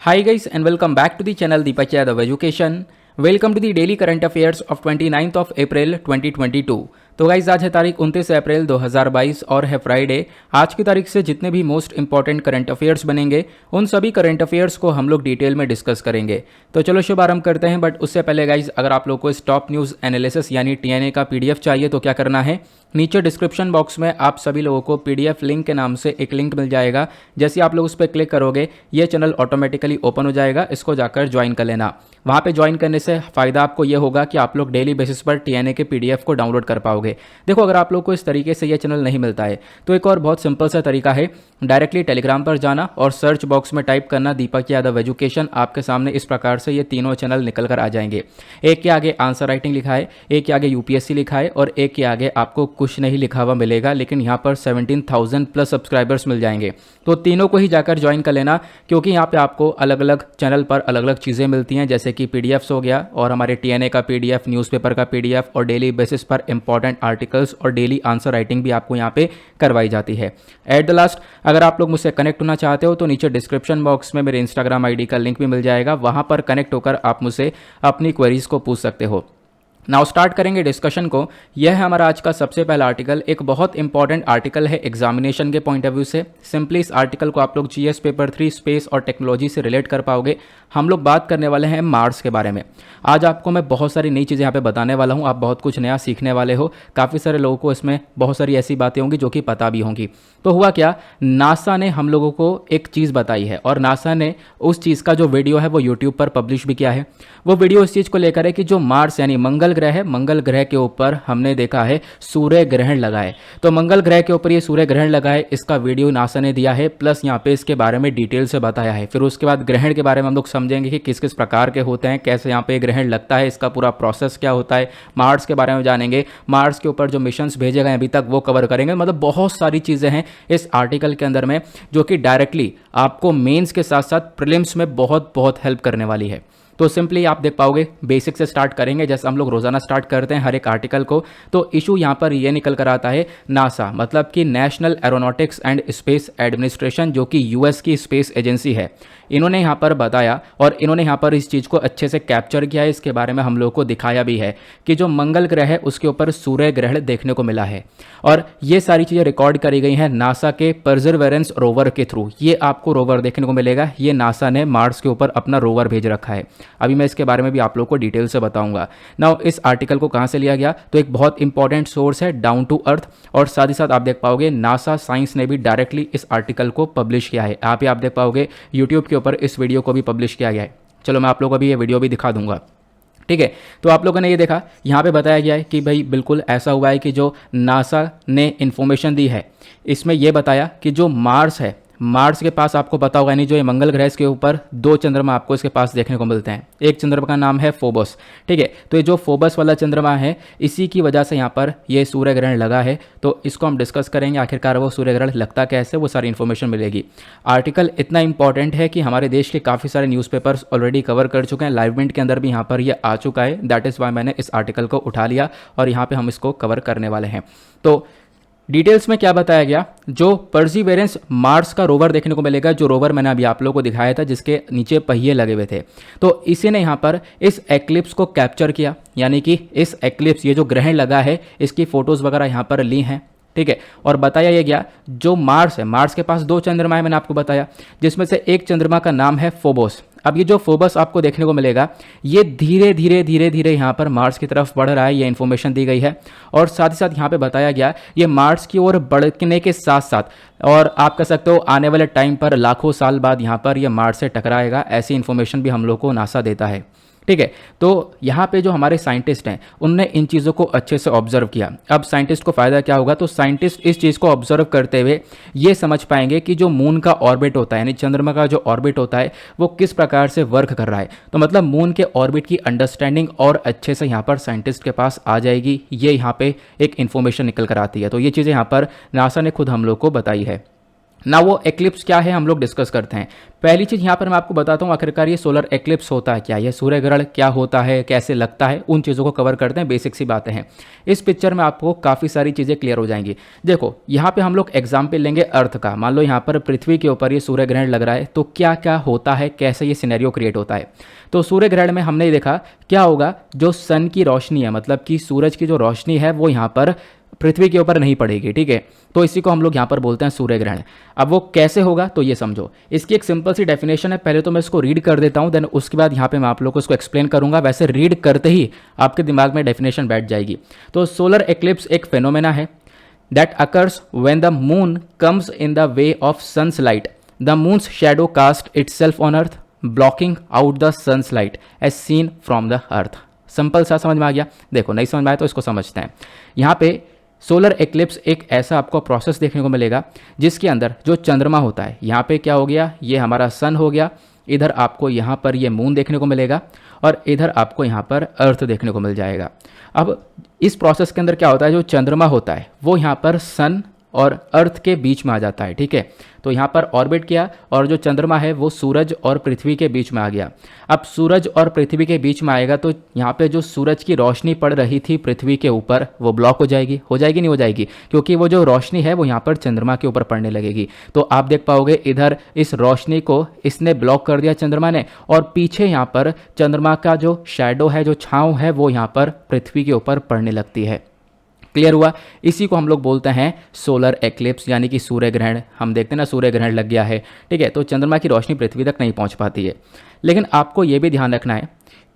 Hi guys and welcome back to the channel Deepak Yadav Education. Welcome to the daily current affairs of 29th of April 2022. तो guys आज है तारीख 29 अप्रैल 2022 और है Friday. आज की तारीख से जितने भी मोस्ट इंपॉर्टेंट करंट अफेयर्स बनेंगे उन सभी करंट अफेयर्स को हम लोग डिटेल में डिस्कस करेंगे। तो चलो शुभारंभ करते हैं। बट उससे पहले गाइज अगर आप लोग को इस टॉप न्यूज़ एनालिसिस यानी टीएनए का पीडीएफ चाहिए तो क्या करना है, नीचे डिस्क्रिप्शन बॉक्स में आप सभी लोगों को पीडीएफ लिंक के नाम से एक लिंक मिल जाएगा। जैसे आप लोग उस पर क्लिक करोगे ये चैनल ऑटोमेटिकली ओपन हो जाएगा, इसको जाकर ज्वाइन कर लेना। वहाँ पे ज्वाइन करने से फ़ायदा आपको ये होगा कि आप लोग डेली बेसिस पर टीएनए के पीडीएफ को डाउनलोड कर पाओगे। देखो अगर आप लोग को इस तरीके से ये चैनल नहीं मिलता है तो एक और बहुत सिंपल सा तरीका है, डायरेक्टली टेलीग्राम पर जाना और सर्च बॉक्स में टाइप करना दीपक यादव एजुकेशन। आपके सामने इस प्रकार से ये तीनों चैनल निकल कर आ जाएंगे। एक के आगे आंसर राइटिंग लिखा है, एक के आगे यूपीएससी लिखा है और एक के आगे आपको कुछ नहीं लिखा हुआ मिलेगा, लेकिन यहाँ पर 17,000 प्लस सब्सक्राइबर्स मिल जाएंगे। तो तीनों को ही जाकर ज्वाइन कर लेना, क्योंकि यहाँ पे आपको अलग अलग चैनल पर अलग अलग चीज़ें मिलती हैं, जैसे कि पीडीएफ्स हो गया और हमारे टीएनए का पीडीएफ, न्यूज़पेपर का पीडीएफ और डेली बेसिस पर इंपॉर्टेंट आर्टिकल्स और डेली आंसर राइटिंग भी आपको यहाँ पे करवाई जाती है। एट द लास्ट अगर आप लोग मुझसे कनेक्ट होना चाहते हो तो नीचे डिस्क्रिप्शन बॉक्स में मेरे इंस्टाग्राम आईडी का लिंक भी मिल जाएगा, वहाँ पर कनेक्ट होकर आप मुझसे अपनी क्वेरीज को पूछ सकते हो। नाउ स्टार्ट करेंगे डिस्कशन को। यह है हमारा आज का सबसे पहला आर्टिकल। एक बहुत इंपॉर्टेंट आर्टिकल है एग्जामिनेशन के पॉइंट ऑफ व्यू से। सिंपली इस आर्टिकल को आप लोग जीएस पेपर 3 स्पेस और टेक्नोलॉजी से रिलेट कर पाओगे। हम लोग बात करने वाले हैं मार्स के बारे में। आज आपको मैं बहुत सारी नई चीज़ें यहाँ पे बताने वाला हूँ, आप बहुत कुछ नया सीखने वाले हो। काफ़ी सारे लोगों को इसमें बहुत सारी ऐसी बातें होंगी जो कि पता भी होंगी। तो हुआ क्या, नासा ने हम लोगों को एक चीज़ बताई है और नासा ने उस चीज़ का जो वीडियो है वो यूट्यूब पर पब्लिश भी किया है। वो वीडियो इस चीज़ को लेकर है कि जो मार्स यानी मंगल ग्रह है, मंगल ग्रह के ऊपर हमने देखा है सूर्य ग्रहण लगा है। तो मंगल ग्रह के ऊपर ये सूर्य ग्रहण लगा है, इसका वीडियो नासा ने दिया है, प्लस यहाँ पे इसके बारे में डिटेल से बताया है। फिर उसके बाद ग्रहण के बारे में हम लोग समझेंगे कि किस किस प्रकार के होते हैं, कैसे यहाँ पे ग्रहण लगता है, इसका पूरा प्रोसेस क्या होता है। मार्स के बारे में जानेंगे, मार्स के ऊपर जो मिशंस भेजे गए अभी तक वो कवर करेंगे। मतलब बहुत सारी चीज़ें हैं इस आर्टिकल के अंदर में जो कि डायरेक्टली आपको मेंस के साथ साथ प्रीलिम्स में बहुत बहुत हेल्प करने वाली है। तो सिंपली आप देख पाओगे, बेसिक से स्टार्ट करेंगे जैसे हम लोग रोजाना स्टार्ट करते हैं हर एक आर्टिकल को। तो इशू यहाँ पर ये निकल कर आता है, नासा मतलब कि national aeronautics and space administration, जो कि यूएस की स्पेस एजेंसी है, इन्होंने यहाँ पर बताया और इन्होंने यहाँ पर इस चीज़ को अच्छे से कैप्चर किया है। इसके बारे में हम लोग को दिखाया भी है कि जो मंगल ग्रह है उसके ऊपर सूर्य ग्रहण देखने को मिला है और ये सारी चीज़ें रिकॉर्ड करी गई हैं नासा के परसेवरेंस रोवर के थ्रू। ये आपको रोवर देखने को मिलेगा, ये नासा ने मार्स के ऊपर अपना रोवर भेज रखा है। अभी मैं इसके बारे में भी आप लोग को डिटेल से बताऊंगा। नाउ इस आर्टिकल को कहाँ से लिया गया, तो एक बहुत इंपॉर्टेंट सोर्स है डाउन टू अर्थ, और साथ ही साथ आप देख पाओगे नासा साइंस ने भी डायरेक्टली इस आर्टिकल को पब्लिश किया है। यहाँ पे आप देख पाओगे यूट्यूब के ऊपर इस वीडियो को भी पब्लिश किया गया है। चलो मैं आप लोगों को अभी ये वीडियो भी दिखा दूंगा, ठीक है। तो आप लोगों ने ये देखा, यहाँ पे बताया गया है कि भाई बिल्कुल ऐसा हुआ है कि जो नासा ने इंफॉर्मेशन दी है इसमें यह बताया कि जो मार्स है, मार्स के पास आपको पता होगा, यानी जो ये मंगल ग्रह के ऊपर 2 चंद्रमा आपको इसके पास देखने को मिलते हैं। एक चंद्रमा का नाम है फोबस, ठीक है। तो ये जो फोबस वाला चंद्रमा है इसी की वजह से यहाँ पर ये सूर्य ग्रहण लगा है। तो इसको हम डिस्कस करेंगे, आखिरकार वो सूर्य ग्रहण लगता कैसे, वो सारी इन्फॉर्मेशन मिलेगी। आर्टिकल इतना इंपॉर्टेंट है कि हमारे देश के काफ़ी सारे न्यूज़पेपर्स ऑलरेडी कवर कर चुके हैं, लाइव मिनट के अंदर भी यहाँ पर ये आ चुका है। दैट इज़ वाई मैंने इस आर्टिकल को उठा लिया और यहाँ पर हम इसको कवर करने वाले हैं। तो डिटेल्स में क्या बताया गया, जो परसिवेरेंस मार्स का रोवर देखने को मिलेगा, जो रोवर मैंने अभी आप लोगों को दिखाया था जिसके नीचे पहिए लगे हुए थे, तो इसी ने यहाँ पर इस एक्लिप्स को कैप्चर किया, यानी कि इस एक्लिप्स, ये जो ग्रहण लगा है इसकी फोटोज़ वगैरह यहाँ पर ली हैं, ठीक है। और बताया ये गया जो मार्स है, मार्स के पास 2 चंद्रमा है, मैंने आपको बताया, जिसमें से एक चंद्रमा का नाम है फोबोस। अब ये जो फोबस आपको देखने को मिलेगा ये धीरे धीरे धीरे धीरे यहाँ पर मार्स की तरफ बढ़ रहा है, ये इन्फॉर्मेशन दी गई है। और साथ ही साथ यहाँ पे बताया गया ये मार्स की ओर बढ़ने के साथ साथ, और आप कह सकते हो आने वाले टाइम पर लाखों साल बाद यहाँ पर ये मार्स से टकराएगा, ऐसी इन्फॉर्मेशन भी हम लोग को नासा देता है, ठीक है। तो यहाँ पे जो हमारे साइंटिस्ट हैं उनने इन चीज़ों को अच्छे से ऑब्जर्व किया। अब साइंटिस्ट को फ़ायदा क्या होगा, तो साइंटिस्ट इस चीज़ को ऑब्जर्व करते हुए ये समझ पाएंगे कि जो मून का ऑर्बिट होता है, यानी चंद्रमा का जो ऑर्बिट होता है वो किस प्रकार से वर्क कर रहा है। तो मतलब मून के ऑर्बिट की अंडरस्टैंडिंग और अच्छे से यहाँ पर साइंटिस्ट के पास आ जाएगी। ये यहाँ पे एक इन्फॉर्मेशन निकल कर आती है। तो ये चीज़ें यहाँ पर नासा ने खुद हम लोग को बताई है। ना वो एक्लिप्स क्या है हम लोग डिस्कस करते हैं। पहली चीज़ यहाँ पर मैं आपको बताता हूँ आखिरकार ये सोलर एक्लिप्स होता है क्या, ये सूर्य ग्रहण क्या होता है, कैसे लगता है, उन चीज़ों को कवर करते हैं। बेसिक सी बातें हैं, इस पिक्चर में आपको काफ़ी सारी चीज़ें क्लियर हो जाएंगी। देखो यहाँ पे हम लोग एग्जाम्पल लेंगे अर्थ का। मान लो यहाँ पर पृथ्वी के ऊपर ये सूर्य ग्रहण लग रहा है, तो क्या क्या होता है, कैसे ये सिनेरियो क्रिएट होता है। तो सूर्य ग्रहण में हमने देखा क्या होगा, जो सन की रोशनी है, मतलब कि सूरज की जो रोशनी है वो यहाँ पर पृथ्वी के ऊपर नहीं पड़ेगी, ठीक है। तो इसी को हम लोग यहाँ पर बोलते हैं सूर्य ग्रहण। अब वो कैसे होगा तो ये समझो, इसकी एक सिंपल सी डेफिनेशन है। पहले तो मैं इसको रीड कर देता हूँ, देन उसके बाद यहाँ पे मैं आप लोग को इसको एक्सप्लेन करूंगा। वैसे रीड करते ही आपके दिमाग में डेफिनेशन बैठ जाएगी। तो सोलर एक्लिप्स एक फेनोमेना है that occurs when the moon comes in the way of sun's light, the moon's shadow cast itself on earth blocking out the sun's light as seen from the earth. Simple सा समझ में आ गया। देखो नहीं समझ में आया तो इसको समझते हैं। यहाँ पे सोलर एक्लिप्स एक ऐसा आपको प्रोसेस देखने को मिलेगा जिसके अंदर जो चंद्रमा होता है, यहाँ पे क्या हो गया, ये हमारा सन हो गया, इधर आपको यहाँ पर ये मून देखने को मिलेगा और इधर आपको यहाँ पर अर्थ देखने को मिल जाएगा। अब इस प्रोसेस के अंदर क्या होता है, जो चंद्रमा होता है वो यहाँ पर सन और अर्थ के बीच में आ जाता है, ठीक है। तो यहाँ पर ऑर्बिट किया और जो चंद्रमा है वो सूरज और पृथ्वी के बीच में आ गया। अब सूरज और पृथ्वी के बीच में आएगा तो यहाँ पे जो सूरज की रोशनी पड़ रही थी पृथ्वी के ऊपर वो ब्लॉक हो जाएगी नहीं हो जाएगी, क्योंकि वो जो रोशनी है वो यहाँ पर चंद्रमा के ऊपर पड़ने लगेगी। तो आप देख पाओगे इधर इस रोशनी को इसने ब्लॉक कर दिया चंद्रमा ने, और पीछे यहाँ पर चंद्रमा का जो शैडो है, जो छाँव है, वो यहाँ पर पृथ्वी के ऊपर पड़ने लगती है। क्लियर हुआ। इसी को हम लोग बोलते हैं सोलर एक्लिप्स, यानी कि सूर्य ग्रहण। हम देखते हैं ना सूर्य ग्रहण लग गया है, ठीक है, तो चंद्रमा की रोशनी पृथ्वी तक नहीं पहुंच पाती है। लेकिन आपको ये भी ध्यान रखना है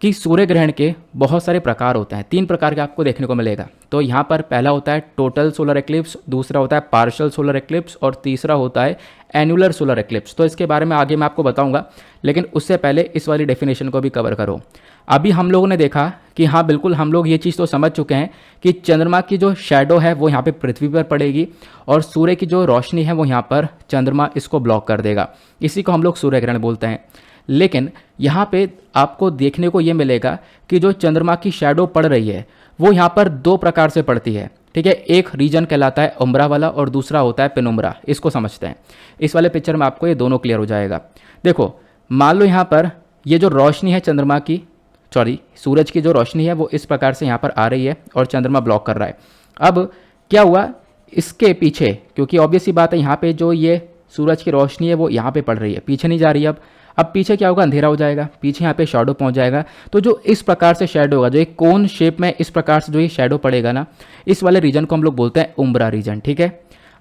कि सूर्य ग्रहण के बहुत सारे प्रकार होते हैं। 3 प्रकार के आपको देखने को मिलेगा। तो यहाँ पर पहला होता है टोटल सोलर एक्लिप्स, दूसरा होता है पार्शियल सोलर एक्लिप्स और तीसरा होता है एनुलर सोलर एक्लिप्स। तो इसके बारे में आगे मैं आपको बताऊंगा, लेकिन उससे पहले इस वाली डेफिनेशन को भी कवर करो। अभी हम लोगों ने देखा कि हाँ बिल्कुल हम लोग ये चीज़ तो समझ चुके हैं कि चंद्रमा की जो शैडो है वो यहाँ पे पृथ्वी पर पड़ेगी और सूर्य की जो रोशनी है वो यहाँ पर चंद्रमा इसको ब्लॉक कर देगा। इसी को हम लोग सूर्य ग्रहण बोलते हैं। लेकिन यहाँ पे आपको देखने को ये मिलेगा कि जो चंद्रमा की शैडो पड़ रही है वो यहाँ पर 2 प्रकार से पड़ती है, ठीक है। एक रीजन कहलाता है उम्ब्रा वाला और दूसरा होता है पेनुम्ब्रा। इसको समझते हैं। इस वाले पिक्चर में आपको ये दोनों क्लियर हो जाएगा। देखो मान लो यहाँ पर ये जो रोशनी है चंद्रमा की, सूरज की जो रोशनी है वो इस प्रकार से यहाँ पर आ रही है और चंद्रमा ब्लॉक कर रहा है। अब क्या हुआ इसके पीछे, क्योंकि ऑब्वियस सी बात है यहाँ पे जो ये सूरज की रोशनी है वो यहाँ पे पड़ रही है, पीछे नहीं जा रही है। अब पीछे क्या होगा, अंधेरा हो जाएगा, पीछे यहाँ पे शैडो पहुँच जाएगा। तो जो इस प्रकार से शैडो होगा, जो एक कोन शेप में इस प्रकार से जो ये शैडो पड़ेगा ना, इस वाले रीजन को हम लोग बोलते हैं उम्ब्रा रीजन, ठीक है।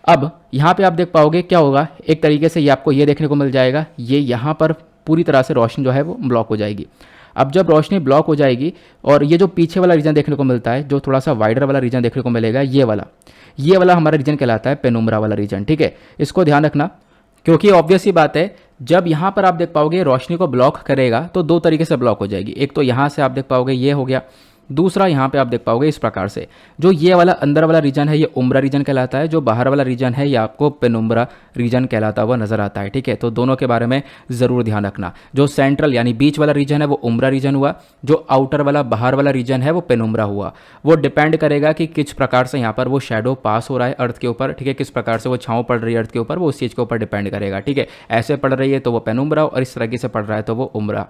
अब यहाँ पे आप देख पाओगे क्या होगा, एक तरीके से ये आपको ये देखने को मिल जाएगा, ये यहाँ पर पूरी तरह से रोशनी जो है वो ब्लॉक हो जाएगी। अब जब रोशनी ब्लॉक हो जाएगी और ये जो पीछे वाला रीजन देखने को मिलता है, जो थोड़ा सा वाइडर वाला रीजन देखने को मिलेगा, ये वाला हमारा रीजन कहलाता है पेनुम्ब्रा वाला रीजन, ठीक है। इसको ध्यान रखना, क्योंकि ऑब्वियस ही बात है जब यहाँ पर आप देख पाओगे रोशनी को ब्लॉक करेगा तो 2 तरीके से ब्लॉक हो जाएगी। एक तो यहाँ से आप देख पाओगे ये हो गया, दूसरा यहाँ पे आप देख पाओगे इस प्रकार से। जो ये वाला अंदर वाला रीजन है ये उम्ब्रा रीजन कहलाता है, जो बाहर वाला रीजन है ये आपको पेनुम्ब्रा रीजन कहलाता हुआ नजर आता है, ठीक है। तो दोनों के बारे में ज़रूर ध्यान रखना। जो सेंट्रल यानी बीच वाला रीजन है वो उम्ब्रा रीजन हुआ, जो आउटर वाला बाहर वाला रीजन है वो पेनुम्ब्रा हुआ। वो डिपेंड करेगा कि किस प्रकार से यहाँ पर वो शैडो पास हो रहा है अर्थ के ऊपर, ठीक है, किस प्रकार से वो छाँव पड़ रही है अर्थ के ऊपर, वो उस चीज़ के ऊपर डिपेंड करेगा, ठीक है। ऐसे पड़ रही है तो वो पेनुम्ब्रा और इस तरीके से पड़ रहा है तो वो उम्ब्रा।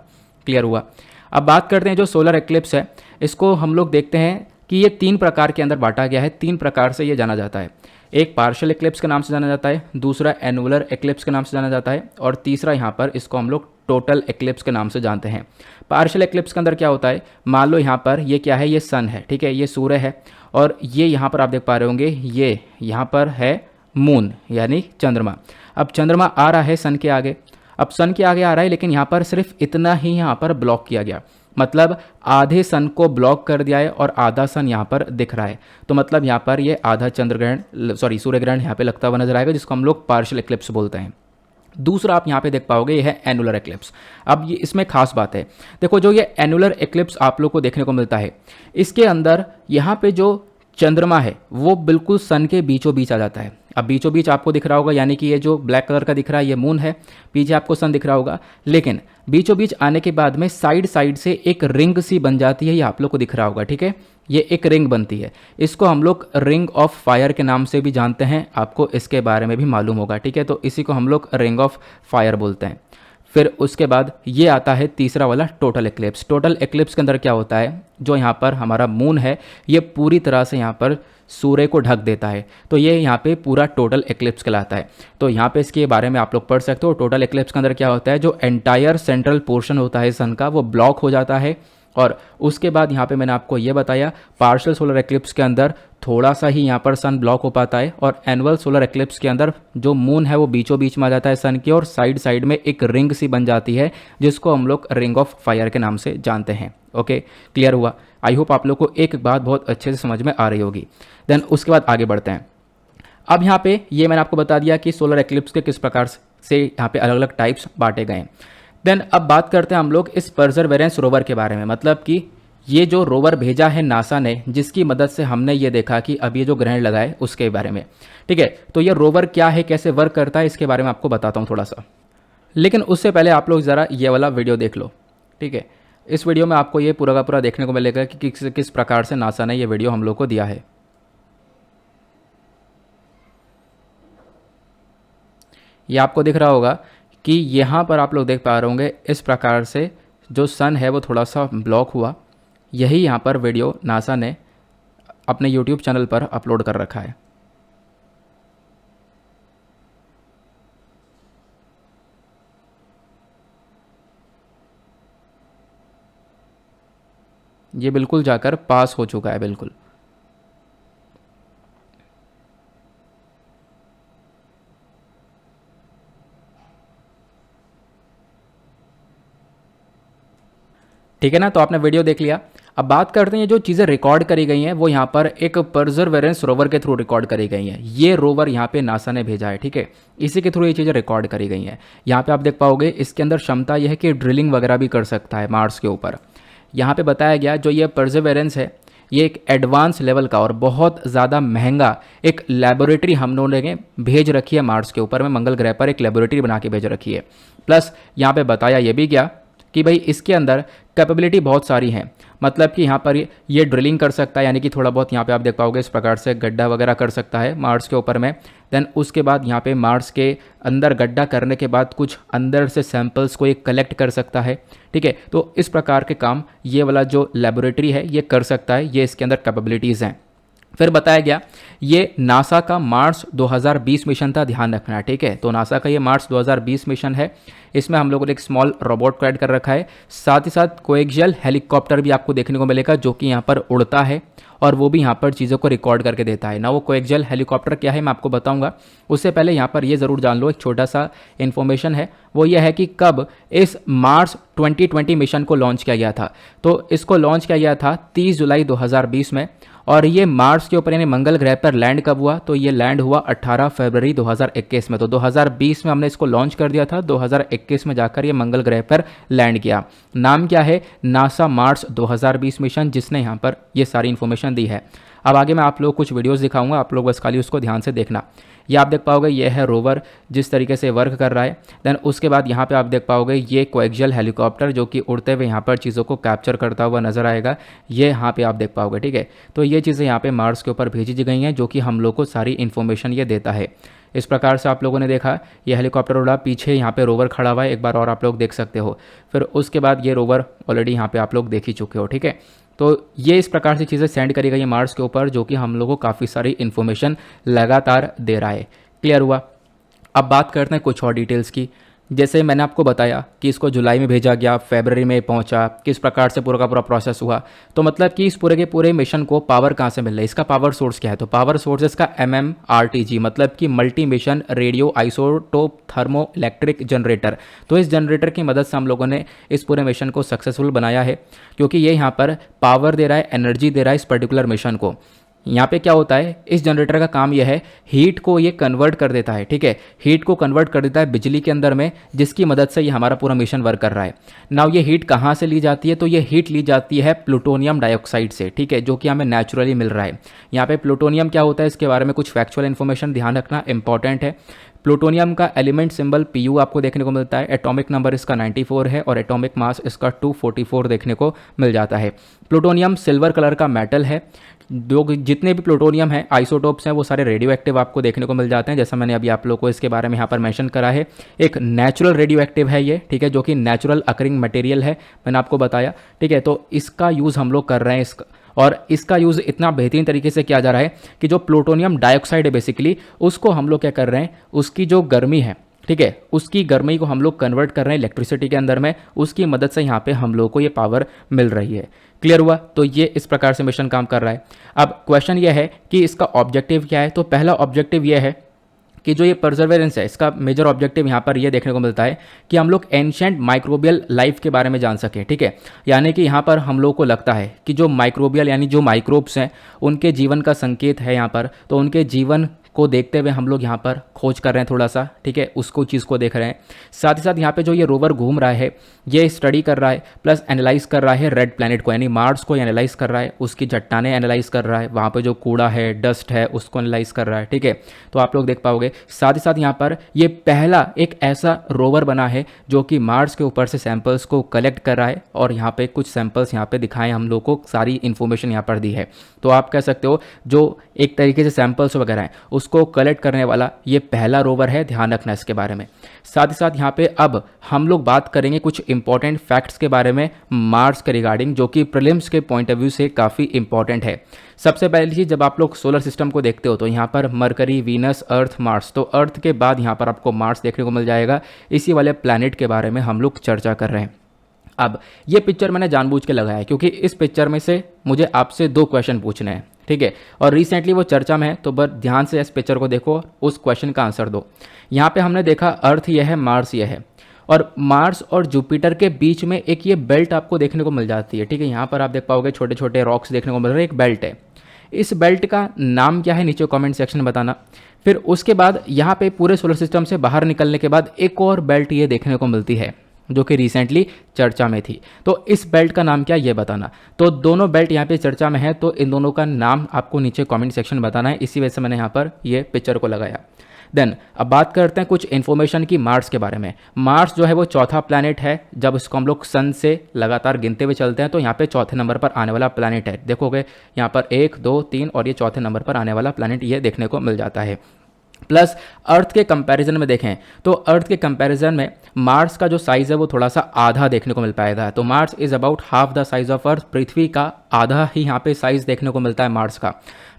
क्लियर हुआ। अब बात करते हैं जो सोलर एक्लिप्स है, इसको हम लोग देखते हैं कि ये 3 प्रकार के अंदर बांटा गया है। 3 प्रकार से ये जाना जाता है। एक पार्शियल एक्लिप्स के नाम से जाना जाता है, दूसरा एनुलर एक्लिप्स के नाम से जाना जाता है और तीसरा यहाँ पर इसको हम लोग टोटल एक्लिप्स के नाम से जानते हैं। पार्शियल एक्लिप्स के अंदर क्या होता है, मान लो यहाँ पर ये क्या है, ये सन है, ठीक है, ये सूर्य है और ये यहाँ पर आप देख पा रहे होंगे ये यहाँ पर है मून यानी चंद्रमा। अब चंद्रमा आ रहा है सन के आगे, अब सन के आगे आ रहा है, लेकिन यहाँ पर सिर्फ इतना ही यहाँ पर ब्लॉक किया गया, मतलब आधे सन को ब्लॉक कर दिया है और आधा सन यहाँ पर दिख रहा है। तो मतलब यहाँ पर ये आधा सूर्य ग्रहण यहाँ पे लगता हुआ नजर आएगा, जिसको हम लोग पार्शियल एक्लिप्स बोलते हैं। दूसरा आप यहाँ पे देख पाओगे ये है एनुलर एक्लिप्स। अब ये इसमें खास बात है, देखो जो ये एनुलर एक्लिप्स आप लोग को देखने को मिलता है, इसके अंदर यहाँ पे जो चंद्रमा है वो बिल्कुल सन के बीचों बीच आ जाता है। अब बीचों बीच आपको दिख रहा होगा, यानी कि ये जो ब्लैक कलर का दिख रहा है ये मून है, पीछे आपको सन दिख रहा होगा। लेकिन बीचों बीच आने के बाद में साइड साइड से एक रिंग सी बन जाती है, ये आप लोग को दिख रहा होगा, ठीक है। ये एक रिंग बनती है, इसको हम लोग रिंग ऑफ फायर के नाम से भी जानते हैं, आपको इसके बारे में भी मालूम होगा, ठीक है। तो इसी को हम लोग रिंग ऑफ फायर बोलते हैं। फिर उसके बाद ये आता है तीसरा वाला टोटल एक्लिप्स। टोटल एक्लिप्स के अंदर क्या होता है, जो यहाँ पर हमारा मून है ये पूरी तरह से यहाँ पर सूर्य को ढक देता है, तो ये यहाँ पे पूरा टोटल एक्लिप्स कहलाता है। तो यहाँ पे इसके बारे में आप लोग पढ़ सकते हो। टोटल एक्लिप्स के अंदर क्या होता है, जो एंटायर सेंट्रल पोर्शन होता है सन का वो ब्लॉक हो जाता है। और उसके बाद यहाँ पे मैंने आपको ये बताया पार्शियल सोलर एक्लिप्स के अंदर थोड़ा सा ही यहाँ पर सन ब्लॉक हो पाता है, और एनुअल सोलर एक्लिप्स के अंदर जो मून है वो बीचों बीच में आ जाता है सन की, और साइड साइड में एक रिंग सी बन जाती है जिसको हम लोग रिंग ऑफ फायर के नाम से जानते हैं। ओके, क्लियर हुआ? आई होप आप लोग को एक बात बहुत अच्छे से समझ में आ रही होगी। देन उसके बाद आगे बढ़ते हैं। अब यहाँ पे ये मैंने आपको बता दिया कि सोलर एक्लिप्स के किस प्रकार से यहाँ पे अलग अलग टाइप्स बांटे गए हैं। देन अब बात करते हैं हम लोग इस परसेवरेंस रोवर के बारे में, मतलब कि ये जो रोवर भेजा है नासा ने, जिसकी मदद से हमने ये देखा कि अब ये जो ग्रहण लगा है उसके बारे में, ठीक है। तो ये रोवर क्या है, कैसे वर्क करता है, इसके बारे में आपको बताता हूँ थोड़ा सा। लेकिन उससे पहले आप लोग ज़रा ये वाला वीडियो देख लो, ठीक है। इस वीडियो में आपको ये पूरा का पूरा देखने को मिलेगा कि किस प्रकार से नासा ने ये वीडियो हम लोग को दिया है। ये आपको दिख रहा होगा कि यहाँ पर आप लोग देख पा रहे होंगे इस प्रकार से जो सन है वो थोड़ा सा ब्लॉक हुआ। यही यहाँ पर वीडियो नासा ने अपने यूट्यूब चैनल पर अपलोड कर रखा है। ये बिल्कुल जाकर पास हो चुका है, बिल्कुल। ठीक है ना, तो आपने वीडियो देख लिया। अब बात करते हैं ये जो चीज़ें रिकॉर्ड करी गई हैं वो यहाँ पर एक परसेवरेंस रोवर के थ्रू रिकॉर्ड करी गई हैं। ये रोवर यहाँ पे नासा ने भेजा है, ठीक है। इसी के थ्रू ये चीज़ें रिकॉर्ड करी गई हैं। यहाँ पे आप देख पाओगे इसके अंदर क्षमता यह है कि ड्रिलिंग वगैरह भी कर सकता है मार्स के ऊपर। यहाँ पे बताया गया जो ये परसेवरेंस है ये एक एडवांस लेवल का और बहुत ज़्यादा महंगा एक लेबोरेटरी हम लोगों ने भेज रखी है मार्स के ऊपर में, मंगल ग्रह पर एक लेबोरेटरी बना के भेज रखी है। प्लस यहाँ पे बताया ये भी गया कि भाई इसके अंदर कैपेबिलिटी बहुत सारी है, मतलब कि यहाँ पर ये ड्रिलिंग कर सकता है, यानी कि थोड़ा बहुत यहाँ पे आप देख पाओगे इस प्रकार से गड्ढा वगैरह कर सकता है मार्स के ऊपर में। देन उसके बाद यहाँ पे मार्स के अंदर गड्ढा करने के बाद कुछ अंदर से सैंपल्स को ये कलेक्ट कर सकता है, ठीक है। तो इस प्रकार के काम ये वाला जो लेबोरेटरी है ये कर सकता है, ये इसके अंदर कैपेबिलिटीज़ हैं। फिर बताया गया ये नासा का मार्स 2020 मिशन था, ध्यान रखना, ठीक है। तो नासा का ये मार्स 2020 मिशन है, इसमें हम लोगों ने एक स्मॉल रोबोट को ऐड कर रखा है। साथ ही साथ कोएक्सियल हेलीकॉप्टर भी आपको देखने को मिलेगा जो कि यहाँ पर उड़ता है और वो भी यहाँ पर चीज़ों को रिकॉर्ड करके देता है ना। वो कोएक्सियल हेलीकॉप्टर क्या है मैं आपको बताऊंगा, उससे पहले यहाँ पर ये ज़रूर जान लो, एक छोटा सा इन्फॉर्मेशन है, वो ये है कि कब इस मार्स 2020 मिशन को लॉन्च किया गया था। तो इसको लॉन्च किया गया था 30 जुलाई 2020 में, और ये मार्स के ऊपर यानी मंगल ग्रह पर लैंड कब हुआ, तो ये लैंड हुआ 18 फरवरी 2021 में। तो 2020 में हमने इसको लॉन्च कर दिया था, 2021 में जाकर ये मंगल ग्रह पर लैंड किया। नाम क्या है, नासा मार्स 2020 मिशन, जिसने यहाँ पर ये सारी इन्फॉर्मेशन दी है। अब आगे मैं आप लोग कुछ वीडियोस दिखाऊंगा, आप लोग बस खाली उसको ध्यान से देखना। ये आप देख पाओगे ये है रोवर जिस तरीके से वर्क कर रहा है। देन उसके बाद यहाँ पे आप देख पाओगे ये कोएक्सियल हेलीकॉप्टर जो कि उड़ते हुए यहाँ पर चीज़ों को कैप्चर करता हुआ नजर आएगा, ये यहाँ पे आप देख पाओगे, ठीक है। तो ये चीज़ें यहाँ पे मार्स के ऊपर भेजी गई हैं जो कि हम लोग को सारी इन्फॉर्मेशन ये देता है। इस प्रकार से आप लोगों ने देखा ये हेलीकॉप्टर उड़ा, पीछे यहाँ पे रोवर खड़ा हुआ है, एक बार और आप लोग देख सकते हो। फिर उसके बाद ये रोवर ऑलरेडी यहाँ पे आप लोग देख ही चुके हो, ठीक है। तो ये इस प्रकार से चीज़ें सेंड करी गई है मार्स के ऊपर जो कि हम लोगों को काफ़ी सारी इन्फॉर्मेशन लगातार दे रहा है। क्लियर हुआ? अब बात करते हैं कुछ और डिटेल्स की। जैसे मैंने आपको बताया कि इसको जुलाई में भेजा गया, फरवरी में पहुंचा, किस प्रकार से पूरा का पूरा प्रोसेस हुआ। तो मतलब कि इस पूरे के पूरे मिशन को पावर कहाँ से मिल रहा है, इसका पावर सोर्स क्या है, तो पावर सोर्स इसका MMRTG मतलब कि multi mission radio isotope thermo electric generator. तो इस जनरेटर की मदद से हम लोगों ने इस पूरे मिशन को सक्सेसफुल बनाया है, क्योंकि ये यहाँ पर पावर दे रहा है, एनर्जी दे रहा है इस पर्टिकुलर मिशन को। यहाँ पे क्या होता है, इस जनरेटर का काम यह है हीट को ये कन्वर्ट कर देता है, ठीक है, हीट को कन्वर्ट कर देता है बिजली के अंदर में, जिसकी मदद से ये हमारा पूरा मिशन वर्क कर रहा है। नाउ ये हीट कहाँ से ली जाती है, तो ये हीट ली जाती है प्लूटोनियम डाइऑक्साइड से, ठीक है, जो कि हमें नेचुरली मिल रहा है। यहाँ पे प्लूटोनियम क्या होता है, इसके बारे में कुछ फैक्चुअल इन्फॉर्मेशन ध्यान रखना इंपॉर्टेंट है। प्लूटोनियम का एलिमेंट सिंबल Pu आपको देखने को मिलता है, एटॉमिक नंबर इसका 94 है और एटॉमिक मास इसका 244 देखने को मिल जाता है। प्लूटोनियम सिल्वर कलर का मेटल है। जो जितने भी प्लूटोनियम हैं, आइसोटोप्स हैं, वो सारे रेडियो एक्टिव आपको देखने को मिल जाते हैं, जैसा मैंने अभी आप लोगों को इसके बारे में यहाँ पर मेंशन करा है। एक नेचुरल रेडियो एक्टिव है ये, ठीक है, जो कि नेचुरल अकरिंग मटेरियल है, मैंने आपको बताया, ठीक है। तो इसका यूज़ हम लोग कर रहे हैं और इसका यूज़ इतना बेहतरीन तरीके से किया जा रहा है कि जो प्लूटोनियम डाइऑक्साइड है बेसिकली, उसको हम लोग क्या कर रहे हैं, उसकी जो गर्मी है, ठीक है, उसकी गर्मी को हम लोग कन्वर्ट कर रहे हैं इलेक्ट्रिसिटी के अंदर में, उसकी मदद से यहाँ पे हम लोग को ये पावर मिल रही है। क्लियर हुआ? तो ये इस प्रकार से मिशन काम कर रहा है। अब क्वेश्चन ये है कि इसका ऑब्जेक्टिव क्या है। तो पहला ऑब्जेक्टिव ये है कि जो ये परसेवरेंस है, इसका मेजर ऑब्जेक्टिव यहाँ पर ये देखने को मिलता है कि हम लोग एंशिएंट माइक्रोबियल लाइफ के बारे में जान सकें, ठीक है। यानी कि यहाँ पर हम लोगों को लगता है कि जो माइक्रोबियल यानी जो माइक्रोब्स हैं, उनके जीवन का संकेत है यहाँ पर, तो उनके जीवन को देखते हुए हम लोग यहाँ पर खोज कर रहे हैं थोड़ा सा, ठीक है, उसको चीज़ को देख रहे हैं। साथ ही साथ यहाँ पे जो ये रोवर घूम रहा है, ये स्टडी कर रहा है प्लस एनालाइज कर रहा है रेड प्लैनेट को, यानी मार्स को एनालाइज कर रहा है, उसकी चट्टानें एनालाइज कर रहा है, वहाँ पे जो कूड़ा है, डस्ट है, उसको एनालाइज कर रहा है, ठीक है। तो आप लोग देख पाओगे। साथ ही साथ यहाँ पर ये पहला एक ऐसा रोवर बना है जो कि मार्स के ऊपर से सैंपल्स को कलेक्ट कर रहा है, और यहाँ पे कुछ सैंपल्स यहाँ पे दिखाएं हम लोग को, सारी इन्फॉर्मेशन यहाँ पर दी है। तो आप कह सकते हो जो एक तरीके से सैंपल्स वगैरह हैं उसको कलेक्ट करने वाला ये पहला रोवर है, ध्यान रखना इसके बारे में। साथ ही साथ यहाँ पे अब हम लोग बात करेंगे कुछ इंपॉर्टेंट फैक्ट्स के बारे में मार्स के रिगार्डिंग, जो कि प्रीलिम्स के पॉइंट ऑफ व्यू से काफ़ी इंपॉर्टेंट है। सबसे पहली चीज़, जब आप लोग सोलर सिस्टम को देखते हो तो यहाँ पर मरकरी, वीनस, अर्थ, मार्स, तो अर्थ के बाद यहाँ पर आपको मार्स देखने को मिल जाएगा। इसी वाले प्लैनेट के बारे में हम लोग चर्चा कर रहे हैं। अब ये पिक्चर मैंने जानबूझ के लगाया है क्योंकि इस पिक्चर में से मुझे आपसे 2 क्वेश्चन पूछने हैं, ठीक है, और रिसेंटली वो चर्चा में है, तो बस ध्यान से इस पिक्चर को देखो, उस क्वेश्चन का आंसर दो। यहाँ पे हमने देखा अर्थ ये है, मार्स ये है, और मार्स और जुपिटर के बीच में एक ये बेल्ट आपको देखने को मिल जाती है, ठीक है। यहाँ पर आप देख पाओगे छोटे छोटे रॉक्स देखने को मिल रहे हैं, एक बेल्ट है। इस बेल्ट का नाम क्या है, नीचे कमेंट सेक्शन में बताना। फिर उसके बाद यहाँ पे पूरे सोलर सिस्टम से बाहर निकलने के बाद एक और बेल्ट ये देखने को मिलती है जो कि रिसेंटली चर्चा में थी, तो इस बेल्ट का नाम क्या ये बताना। तो दोनों बेल्ट यहाँ पे चर्चा में है, तो इन दोनों का नाम आपको नीचे कमेंट सेक्शन में बताना है, इसी वजह से मैंने यहाँ पर ये पिक्चर को लगाया। देन अब बात करते हैं कुछ इन्फॉर्मेशन की मार्स के बारे में। मार्स जो है वो चौथा प्लैनेट है, जब इसको हम लोग सन से लगातार गिनते हुए चलते हैं तो यहाँ पे चौथे नंबर पर आने वाला प्लैनेट है। देखोगे यहाँ पर 1, 2, 3 और ये चौथे नंबर पर आने वाला प्लैनेट ये देखने को मिल जाता है। प्लस अर्थ के कंपैरिजन में देखें तो अर्थ के कंपैरिजन में मार्स का जो साइज़ है वो थोड़ा सा आधा देखने को मिल पाएगा। तो Mars is about half the size of earth, पृथ्वी का आधा ही यहाँ पे साइज़ देखने को मिलता है मार्स का।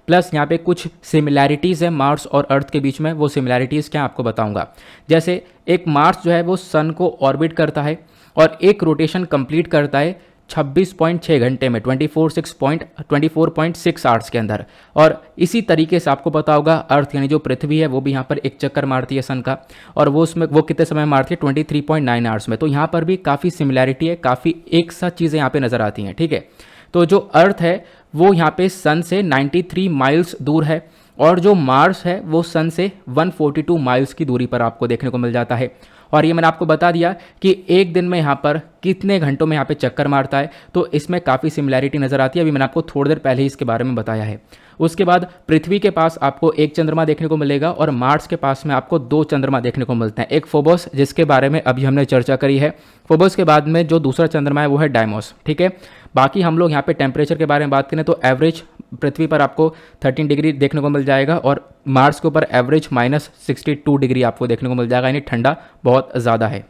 प्लस यहाँ पे कुछ सिमिलैरिटीज़ है मार्स और अर्थ के बीच में, वो सिमिलैरिटीज़ क्या आपको बताऊंगा। जैसे एक मार्स जो है वो सन को ऑर्बिट करता है और एक रोटेशन कंप्लीट करता है 26.6 घंटे में, 24.6 आवर्स के अंदर। और इसी तरीके से आपको पता होगा अर्थ यानी जो पृथ्वी है वो भी यहाँ पर एक चक्कर मारती है सन का, और वो उसमें वो कितने समय मारती है, 23.9 आवर्स में। तो यहाँ पर भी काफ़ी सिमिलैरिटी है, काफ़ी एक साथ चीज़ें यहाँ पे नज़र आती हैं, ठीक है। तो जो अर्थ है वो यहाँ पे सन से 93 माइल्स दूर है, और जो मार्स है वो सन से 142 माइल्स की दूरी पर आपको देखने को मिल जाता है। और ये मैंने आपको बता दिया कि एक दिन में यहाँ पर कितने घंटों में यहाँ पे चक्कर मारता है, तो इसमें काफ़ी सिमिलैरिटी नज़र आती है। अभी मैंने आपको थोड़ी देर पहले ही इसके बारे में बताया है। उसके बाद पृथ्वी के पास आपको एक चंद्रमा देखने को मिलेगा और मार्स के पास में आपको 2 चंद्रमा देखने को मिलते हैं। एक फोबोस जिसके बारे में अभी हमने चर्चा करी है, फोबोस के बाद में जो दूसरा चंद्रमा है वो है डाइमोस, ठीक है। बाकी हम लोग यहाँ पे टेम्परेचर के बारे में बात करें तो एवरेज पृथ्वी पर आपको 13 डिग्री देखने को मिल जाएगा, और मार्स के ऊपर एवरेज -62 डिग्री आपको देखने को मिल जाएगा, यानी ठंडा बहुत ज़्यादा है।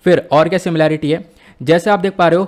फिर और क्या सिमिलैरिटी है, जैसे आप देख पा रहे हो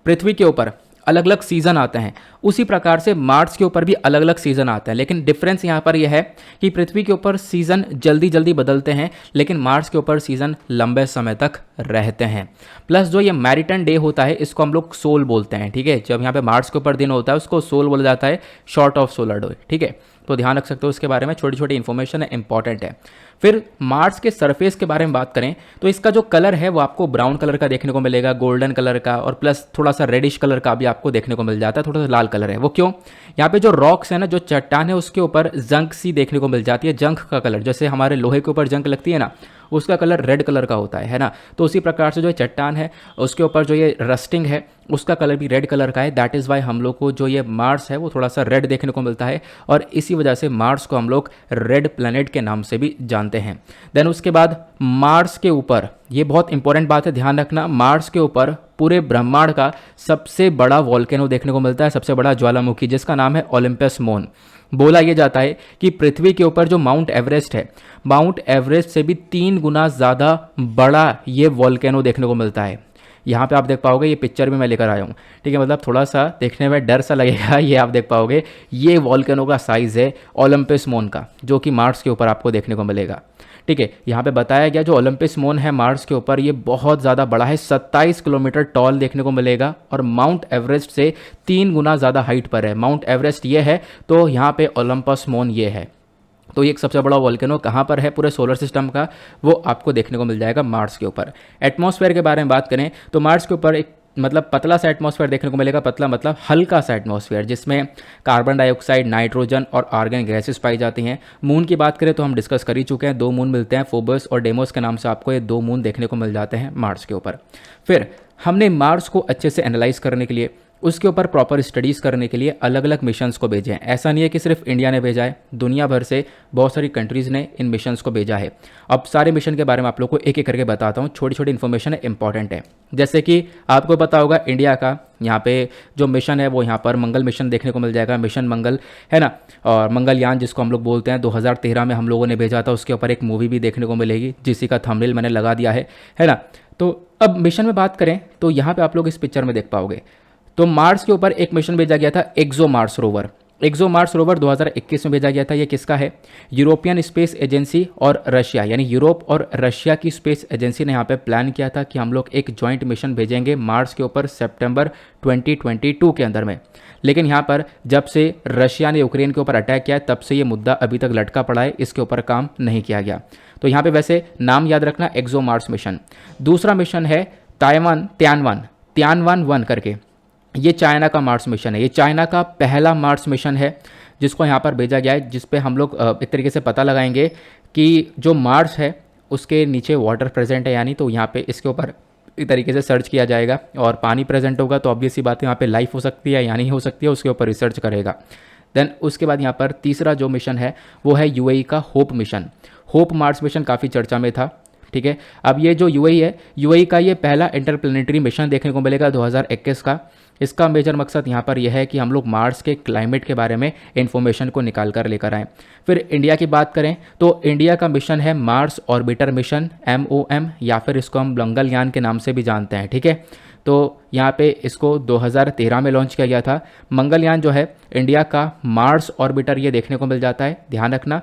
पृथ्वी के ऊपर अलग अलग सीज़न आते हैं, उसी प्रकार से मार्स के ऊपर भी अलग अलग सीज़न आते हैं। लेकिन डिफरेंस यहाँ पर यह है कि पृथ्वी के ऊपर सीज़न जल्दी जल्दी बदलते हैं, लेकिन मार्स के ऊपर सीज़न लंबे समय तक रहते हैं। प्लस जो ये मैरिटन डे होता है इसको हम लोग सोल बोलते हैं, ठीक है। जब यहाँ पे मार्स के ऊपर दिन होता है उसको सोल बोला जाता है, शॉर्ट ऑफ सोलर डे, ठीक है। तो ध्यान रख सकते हो इसके बारे में, छोटी छोटी इन्फॉर्मेशन है, इंपॉर्टेंट है। फिर मार्स के सरफेस के बारे में बात करें तो इसका जो कलर है वो आपको ब्राउन कलर का देखने को मिलेगा, गोल्डन कलर का, और प्लस थोड़ा सा रेडिश कलर का भी आपको देखने को मिल जाता है, थोड़ा सा लाल कलर है। वो क्यों? यहाँ पे जो रॉक्स है ना, जो चट्टान है, उसके ऊपर जंक सी देखने को मिल जाती है। जंक का कलर जैसे हमारे लोहे के ऊपर जंक लगती है ना, उसका कलर रेड कलर का होता है ना। तो उसी प्रकार से जो चट्टान है उसके ऊपर जो ये रस्टिंग है उसका कलर भी रेड कलर का है। दैट इज़ वाई हम लोग को जो ये मार्स है वो थोड़ा सा रेड देखने को मिलता है, और इसी वजह से मार्स को हम लोग रेड प्लैनेट के नाम से भी जानते हैं। देन उसके बाद मार्स के ऊपर, ये बहुत इंपॉर्टेंट बात है, ध्यान रखना, मार्स के ऊपर पूरे ब्रह्मांड का सबसे बड़ा वॉल्केनो देखने को मिलता है, सबसे बड़ा ज्वालामुखी, जिसका नाम है ओलंपस मोन। बोला यह जाता है कि पृथ्वी के ऊपर जो माउंट एवरेस्ट है, माउंट एवरेस्ट से भी 3 गुना ज़्यादा बड़ा ये वॉल्केनो देखने को मिलता है। यहाँ पे आप देख पाओगे, ये पिक्चर भी मैं लेकर आया हूँ, ठीक है, मतलब थोड़ा सा देखने में डर सा लगेगा, ये आप देख पाओगे, ये वॉल्केनो का साइज़ है ओलंपस मोन का, जो कि मार्स के ऊपर आपको देखने को मिलेगा। ठीक है, यहाँ पे बताया गया जो ओलंपस मोन है मार्स के ऊपर, ये बहुत ज़्यादा बड़ा है, 27 किलोमीटर टॉल देखने को मिलेगा, और माउंट एवरेस्ट से 3 गुना ज़्यादा हाइट पर है। माउंट एवरेस्ट ये है तो यहाँ पे ओलंपस मोन ये है। तो ये एक सबसे बड़ा वॉल्केनो कहाँ पर है पूरे सोलर सिस्टम का, वो आपको देखने को मिल जाएगा मार्स के ऊपर। एटमॉस्फेयर के बारे में बात करें तो मार्स के ऊपर एक मतलब पतला सा एटमॉस्फेयर देखने को मिलेगा। पतला मतलब हल्का सा एटमॉस्फेयर, जिसमें कार्बन डाइऑक्साइड, नाइट्रोजन और आर्गन गैसेस पाई जाती हैं। मून की बात करें तो हम डिस्कस कर ही चुके हैं, 2 मून मिलते हैं, फोबस और डेमोस के नाम से आपको ये 2 मून देखने को मिल जाते हैं मार्स के ऊपर। फिर हमने मार्स को अच्छे से एनालाइज करने के लिए, उसके ऊपर प्रॉपर स्टडीज़ करने के लिए अलग अलग मिशंस को भेजे हैं। ऐसा नहीं है कि सिर्फ इंडिया ने भेजा है, दुनिया भर से बहुत सारी कंट्रीज़ ने इन मिशंस को भेजा है। अब सारे मिशन के बारे में आप लोग को एक एक करके बताता हूँ, छोटी छोटी इन्फॉर्मेशन है, इंपॉर्टेंट है। जैसे कि आपको पता होगा इंडिया का यहाँ पे जो मिशन है वो यहाँ पर मंगल मिशन देखने को मिल जाएगा, मिशन मंगल है ना, और मंगलयान जिसको हम लोग बोलते हैं, 2013 में हम लोगों ने भेजा था, उसके ऊपर एक मूवी भी देखने को मिलेगी जिसी का थंबनेल मैंने लगा दिया है ना। तो अब मिशन में बात करें तो यहाँ पे आप लोग इस पिक्चर में देख पाओगे, तो मार्स के ऊपर एक मिशन भेजा गया था, एक्सो मार्स रोवर। एक्सो मार्स रोवर 2021 में भेजा गया था। ये किसका है? यूरोपियन स्पेस एजेंसी और रशिया, यानी यूरोप और रशिया की स्पेस एजेंसी ने यहाँ पे प्लान किया था कि हम लोग एक जॉइंट मिशन भेजेंगे मार्स के ऊपर सितंबर 2022 के अंदर में। लेकिन यहाँ पर जब से रशिया ने यूक्रेन के ऊपर अटैक किया है तब से ये मुद्दा अभी तक लटका पड़ा है, इसके ऊपर काम नहीं किया गया। तो यहाँ पे वैसे नाम याद रखना, एक्सो मार्स मिशन। दूसरा मिशन है तियानवान 1 करके, ये चाइना का मार्स मिशन है। ये चाइना का पहला मार्स मिशन है जिसको यहाँ पर भेजा गया है, जिस पे हम लोग एक तरीके से पता लगाएंगे कि जो मार्स है उसके नीचे वाटर प्रेजेंट है यानी, तो यहाँ पे इसके ऊपर एक तरीके से सर्च किया जाएगा, और पानी प्रेजेंट होगा तो ऑब्वियस सी बात है यहाँ पे लाइफ हो सकती है या नहीं हो सकती है, उसके ऊपर रिसर्च करेगा। देन उसके बाद यहाँ पर तीसरा जो मिशन है वो है यूएई का hope mission. Hope Mars mission काफ़ी चर्चा में था, ठीक है। अब ये जो यूएई है, यूएई का ये पहला इंटरप्लेनेटरी मिशन देखने को मिलेगा 2021 का। इसका मेजर मकसद यहाँ पर यह है कि हम लोग मार्स के क्लाइमेट के बारे में इंफॉर्मेशन को निकाल कर लेकर आएँ। फिर इंडिया की बात करें तो इंडिया का मिशन है मार्स ऑर्बिटर मिशन, MOM, या फिर इसको हम मंगलयान के नाम से भी जानते हैं, ठीक है। तो यहाँ पे इसको 2013 में लॉन्च किया गया था। मंगलयान जो है इंडिया का मार्स ऑर्बिटर ये देखने को मिल जाता है, ध्यान रखना,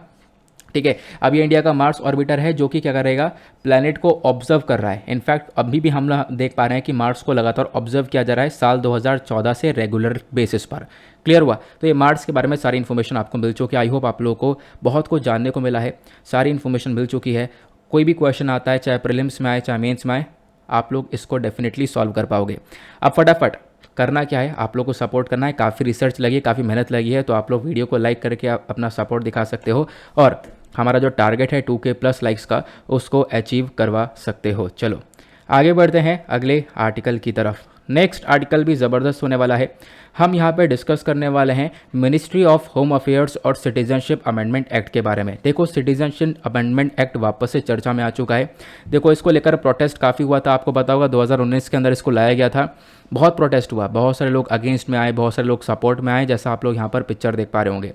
ठीक है। अब ये इंडिया का मार्स ऑर्बिटर है जो कि क्या करेगा, प्लैनेट को ऑब्जर्व कर रहा है। इनफैक्ट अभी भी हम देख पा रहे हैं कि मार्स को लगातार ऑब्जर्व किया जा रहा है साल 2014 से रेगुलर बेसिस पर। क्लियर हुआ? तो ये मार्स के बारे में सारी इन्फॉर्मेशन आपको मिल चुकी है। आई होप आप लोगों को बहुत कुछ जानने को मिला है, सारी इन्फॉर्मेशन मिल चुकी है। कोई भी क्वेश्चन आता है, चाहे प्रीलिम्स में आए चाहे मेंस में आए, आप लोग इसको डेफिनेटली सॉल्व कर पाओगे। अब फटाफट करना क्या है, आप लोग को सपोर्ट करना है। काफ़ी रिसर्च लगी है, काफ़ी मेहनत लगी है, तो आप लोग वीडियो को लाइक करके आप अपना सपोर्ट दिखा सकते हो, और हमारा जो टारगेट है 2K प्लस लाइक्स का, उसको अचीव करवा सकते हो। चलो आगे बढ़ते हैं अगले आर्टिकल की तरफ। नेक्स्ट आर्टिकल भी ज़बरदस्त होने वाला है। हम यहाँ पे डिस्कस करने वाले हैं मिनिस्ट्री ऑफ होम अफेयर्स और सिटीजनशिप अमेंडमेंट एक्ट के बारे में। देखो, सिटीजनशिप अमेंडमेंट एक्ट वापस से चर्चा में आ चुका है। देखो, इसको लेकर प्रोटेस्ट काफ़ी हुआ था, आपको पता होगा 2019 के अंदर इसको लाया गया था। बहुत प्रोटेस्ट हुआ, बहुत सारे लोग अगेंस्ट में आए, बहुत सारे लोग सपोर्ट में आए, जैसा आप लोग यहाँ पर पिक्चर देख पा रहे होंगे।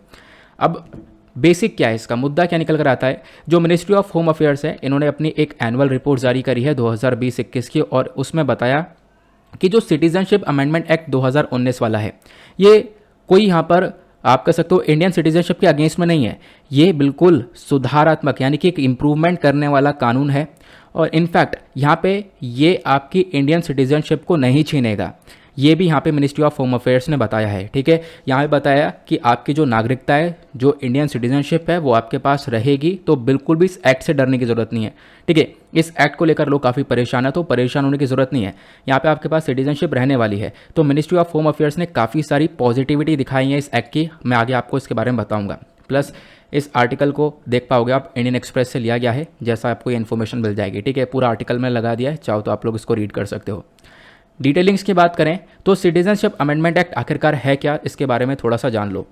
अब बेसिक क्या है इसका मुद्दा, क्या निकल कर आता है, जो मिनिस्ट्री ऑफ होम अफेयर्स है इन्होंने अपनी एक एनुअल रिपोर्ट जारी करी है 2020-21 की, और उसमें बताया कि जो सिटीजनशिप अमेंडमेंट एक्ट 2019 वाला है, ये कोई यहाँ पर आप कह सकते हो इंडियन सिटीजनशिप के अगेंस्ट में नहीं है। ये बिल्कुल सुधारात्मक यानी कि एक इम्प्रूवमेंट करने वाला कानून है, और इनफैक्ट यहाँ पे ये आपकी इंडियन सिटीजनशिप को नहीं छीनेगा। ये भी यहाँ पे मिनिस्ट्री ऑफ होम अफेयर्स ने बताया है। ठीक है, यहाँ पे बताया कि आपकी जो नागरिकता है, जो इंडियन सिटीजनशिप है, वो आपके पास रहेगी, तो बिल्कुल भी इस एक्ट से डरने की ज़रूरत नहीं है। ठीक है, इस एक्ट को लेकर लोग काफ़ी परेशान है, तो परेशान होने की ज़रूरत नहीं है। यहाँ पे आपके पास सिटीजनशिप रहने वाली है। तो मिनिस्ट्री ऑफ होम अफेयर्स ने काफ़ी सारी पॉजिटिविटी दिखाई है इस एक्ट की, मैं आगे आपको इसके बारे में बताऊँगा। प्लस इस आर्टिकल को देख पाओगे आप, इंडियन एक्सप्रेस से लिया गया है, जैसा आपको ये इन्फॉर्मेशन मिल जाएगी। ठीक है, पूरा आर्टिकल में लगा दिया है, चाहो तो आप लोग इसको रीड कर सकते हो। डिटेलिंग्स की बात करें तो सिटीजनशिप अमेंडमेंट एक्ट आखिरकार है क्या, इसके बारे में थोड़ा सा जान लो।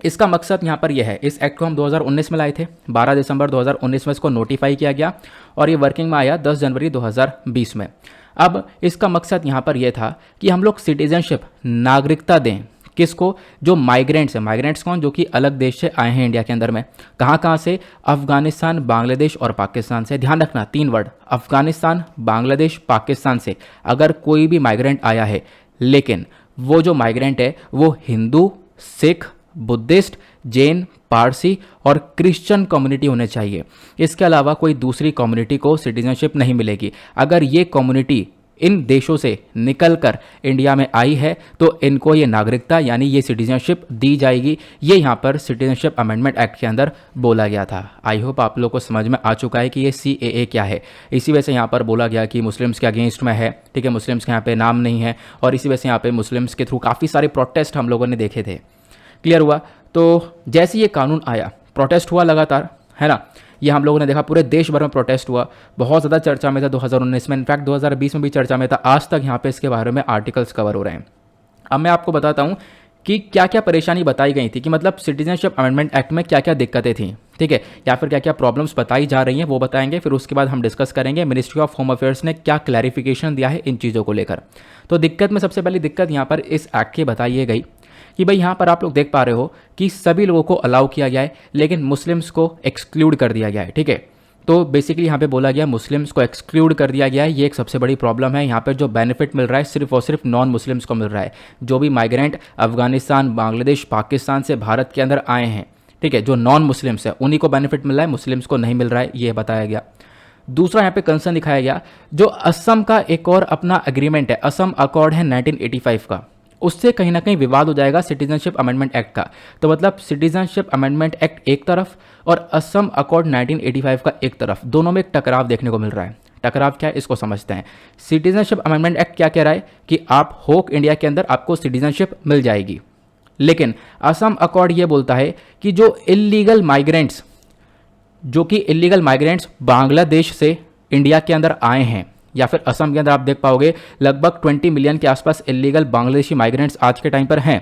इसका मकसद यहाँ पर यह है, इस एक्ट को हम 2019 में लाए थे, 12 दिसंबर 2019 में इसको नोटिफाई किया गया और ये वर्किंग में आया 10 जनवरी 2020 में। अब इसका मकसद यहाँ पर यह था कि हम लोग सिटीजनशिप, नागरिकता दें किसको, जो माइग्रेंट्स हैं। माइग्रेंट्स कौन, जो कि अलग देश से आए हैं इंडिया के अंदर में। कहाँ कहाँ से, अफगानिस्तान, बांग्लादेश और पाकिस्तान से। ध्यान रखना 3 वर्ड, अफगानिस्तान, बांग्लादेश, पाकिस्तान से अगर कोई भी माइग्रेंट आया है, लेकिन वो जो माइग्रेंट है वो हिंदू, सिख, बुद्धिस्ट, जैन, पारसी और क्रिश्चियन कम्युनिटी होने चाहिए। इसके अलावा कोई दूसरी कम्युनिटी को सिटीजनशिप नहीं मिलेगी। अगर ये कम्युनिटी इन देशों से निकलकर इंडिया में आई है तो इनको ये नागरिकता यानी ये सिटीजनशिप दी जाएगी। ये यहाँ पर सिटीजनशिप अमेंडमेंट एक्ट के अंदर बोला गया था। आई होप आप लोगों को समझ में आ चुका है कि ये CAA क्या है। इसी वजह से यहाँ पर बोला गया कि मुस्लिम्स के अगेंस्ट में है। ठीक है, मुस्लिम्स के यहाँ पे नाम नहीं है और इसी वजह से यहाँ पे मुस्लिम्स के थ्रू काफ़ी सारे प्रोटेस्ट हम लोगों ने देखे थे। क्लियर हुआ। तो जैसे ये कानून आया, प्रोटेस्ट हुआ लगातार, है ना। ये हम लोगों ने देखा पूरे देश भर में प्रोटेस्ट हुआ, बहुत ज़्यादा चर्चा में था 2019 में, इनफैक्ट 2020 में भी चर्चा में था। आज तक यहाँ पे इसके बारे में आर्टिकल्स कवर हो रहे हैं। अब मैं आपको बताता हूँ कि क्या क्या परेशानी बताई गई थी, कि मतलब सिटीजनशिप अमेंडमेंट एक्ट में क्या क्या दिक्कतें थी। ठीक है, या फिर क्या क्या प्रॉब्लम्स बताई जा रही हैं वो बताएंगे, फिर उसके बाद हम डिस्कस करेंगे मिनिस्ट्री ऑफ होम अफेयर्स ने क्या क्लैरिफिकेशन दिया है इन चीज़ों को लेकर। तो दिक्कत में सबसे पहली दिक्कत यहाँ पर इस एक्ट की बताई गई कि भाई यहाँ पर आप लोग देख पा रहे हो कि सभी लोगों को अलाउ किया गया है, लेकिन मुस्लिम्स को एक्सक्लूड कर दिया गया है। ठीक है, तो बेसिकली यहाँ पे बोला गया मुस्लिम्स को एक्सक्लूड कर दिया गया है। ये एक सबसे बड़ी प्रॉब्लम है। यहाँ पे जो बेनिफिट मिल रहा है सिर्फ और सिर्फ नॉन मुस्लिम्स को मिल रहा है। जो भी माइग्रेंट अफगानिस्तान, बांग्लादेश, पाकिस्तान से भारत के अंदर आए हैं, ठीक है, जो नॉन मुस्लिम्स है उन्हीं को बेनिफिट मिल रहा है, मुस्लिम्स को नहीं मिल रहा है, ये बताया गया। दूसरा यहाँ पे कंसर्न दिखाया गया, जो असम का एक और अपना एग्रीमेंट है, असम अकॉर्ड है 1985 का, उससे कहीं ना कहीं विवाद हो जाएगा सिटीजनशिप अमेंडमेंट एक्ट का। तो मतलब सिटीजनशिप अमेंडमेंट एक्ट एक तरफ और असम अकॉर्ड 1985 का एक तरफ, दोनों में एक टकराव देखने को मिल रहा है। टकराव क्या है इसको समझते हैं। सिटीजनशिप अमेंडमेंट एक्ट क्या कह रहा है कि आप हो इंडिया के अंदर, आपको सिटीजनशिप मिल जाएगी, लेकिन असम अकॉर्ड ये बोलता है कि जो इलीगल माइग्रेंट्स बांग्लादेश से इंडिया के अंदर आए हैं, या फिर असम के अंदर आप देख पाओगे लगभग 20 मिलियन के आसपास इलीगल बांग्लादेशी माइग्रेंट्स आज के टाइम पर हैं।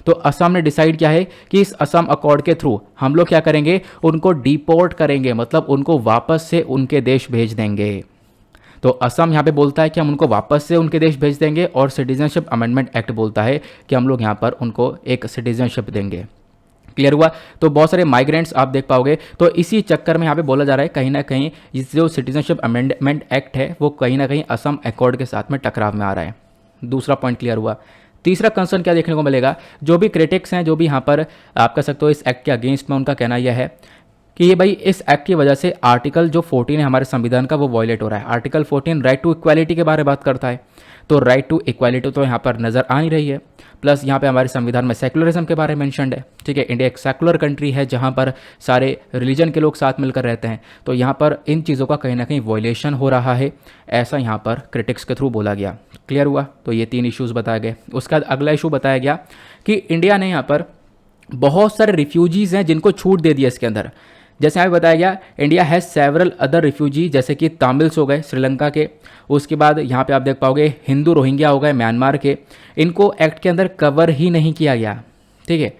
तो असम ने डिसाइड किया है कि इस असम अकॉर्ड के थ्रू हम लोग क्या करेंगे, उनको डिपोर्ट करेंगे, मतलब उनको वापस से उनके देश भेज देंगे। तो असम यहाँ पे बोलता है कि हम उनको वापस से उनके देश भेज देंगे, और सिटीजनशिप अमेंडमेंट एक्ट बोलता है कि हम लोग यहाँ पर उनको एक सिटीजनशिप देंगे। क्लियर हुआ। तो बहुत सारे माइग्रेंट्स आप देख पाओगे। तो इसी चक्कर में यहाँ पे बोला जा रहा है कहीं ना कहीं इस जो सिटीजनशिप अमेंडमेंट एक्ट है वो कहीं ना कहीं असम अकॉर्ड के साथ में टकराव में आ रहा है। दूसरा पॉइंट क्लियर हुआ। तीसरा कंसर्न क्या देखने को मिलेगा, जो भी क्रिटिक्स हैं, जो भी यहाँ पर आप कह सकते हो इस एक्ट के अगेंस्ट में, उनका कहना यह है कि ये भाई इस एक्ट की वजह से आर्टिकल जो 14 है हमारे संविधान का वो वॉयलेट हो रहा है। आर्टिकल 14 राइट टू इक्वालिटी के बारे में बात करता है, तो राइट टू इक्वालिटी तो यहाँ पर नज़र आ नहीं रही है। प्लस यहाँ पे हमारे संविधान में सेकुलरिज्म के बारे में मेंशन्ड है। ठीक है, इंडिया एक सेकुलर कंट्री है जहाँ पर सारे रिलीजन के लोग साथ मिलकर रहते हैं। तो यहाँ पर इन चीज़ों का कहीं ना कहीं वॉयलेशन हो रहा है, ऐसा यहाँ पर क्रिटिक्स के थ्रू बोला गया। क्लियर हुआ। तो ये 3 इश्यूज़ बताए गए। उसके बाद अगला इशू बताया गया कि इंडिया ने यहाँ पर बहुत सारे रिफ्यूजीज़ हैं जिनको छूट दे दिया इसके अंदर। जैसे यहाँ बताया गया, India has several other refugee, जैसे कि तमिल्स हो गए श्रीलंका के, उसके बाद यहाँ पे आप देख पाओगे हिंदू रोहिंग्या हो गए म्यांमार के, इनको एक्ट के अंदर कवर ही नहीं किया गया। ठीक है,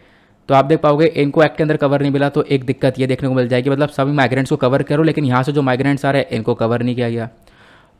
तो आप देख पाओगे इनको एक्ट के अंदर कवर नहीं मिला, तो एक दिक्कत ये देखने को मिल जाएगी, मतलब सभी माइग्रेंट्स को कवर करो, लेकिन यहाँ से जो माइग्रेंट्स आ रहे हैं इनको कवर नहीं किया गया।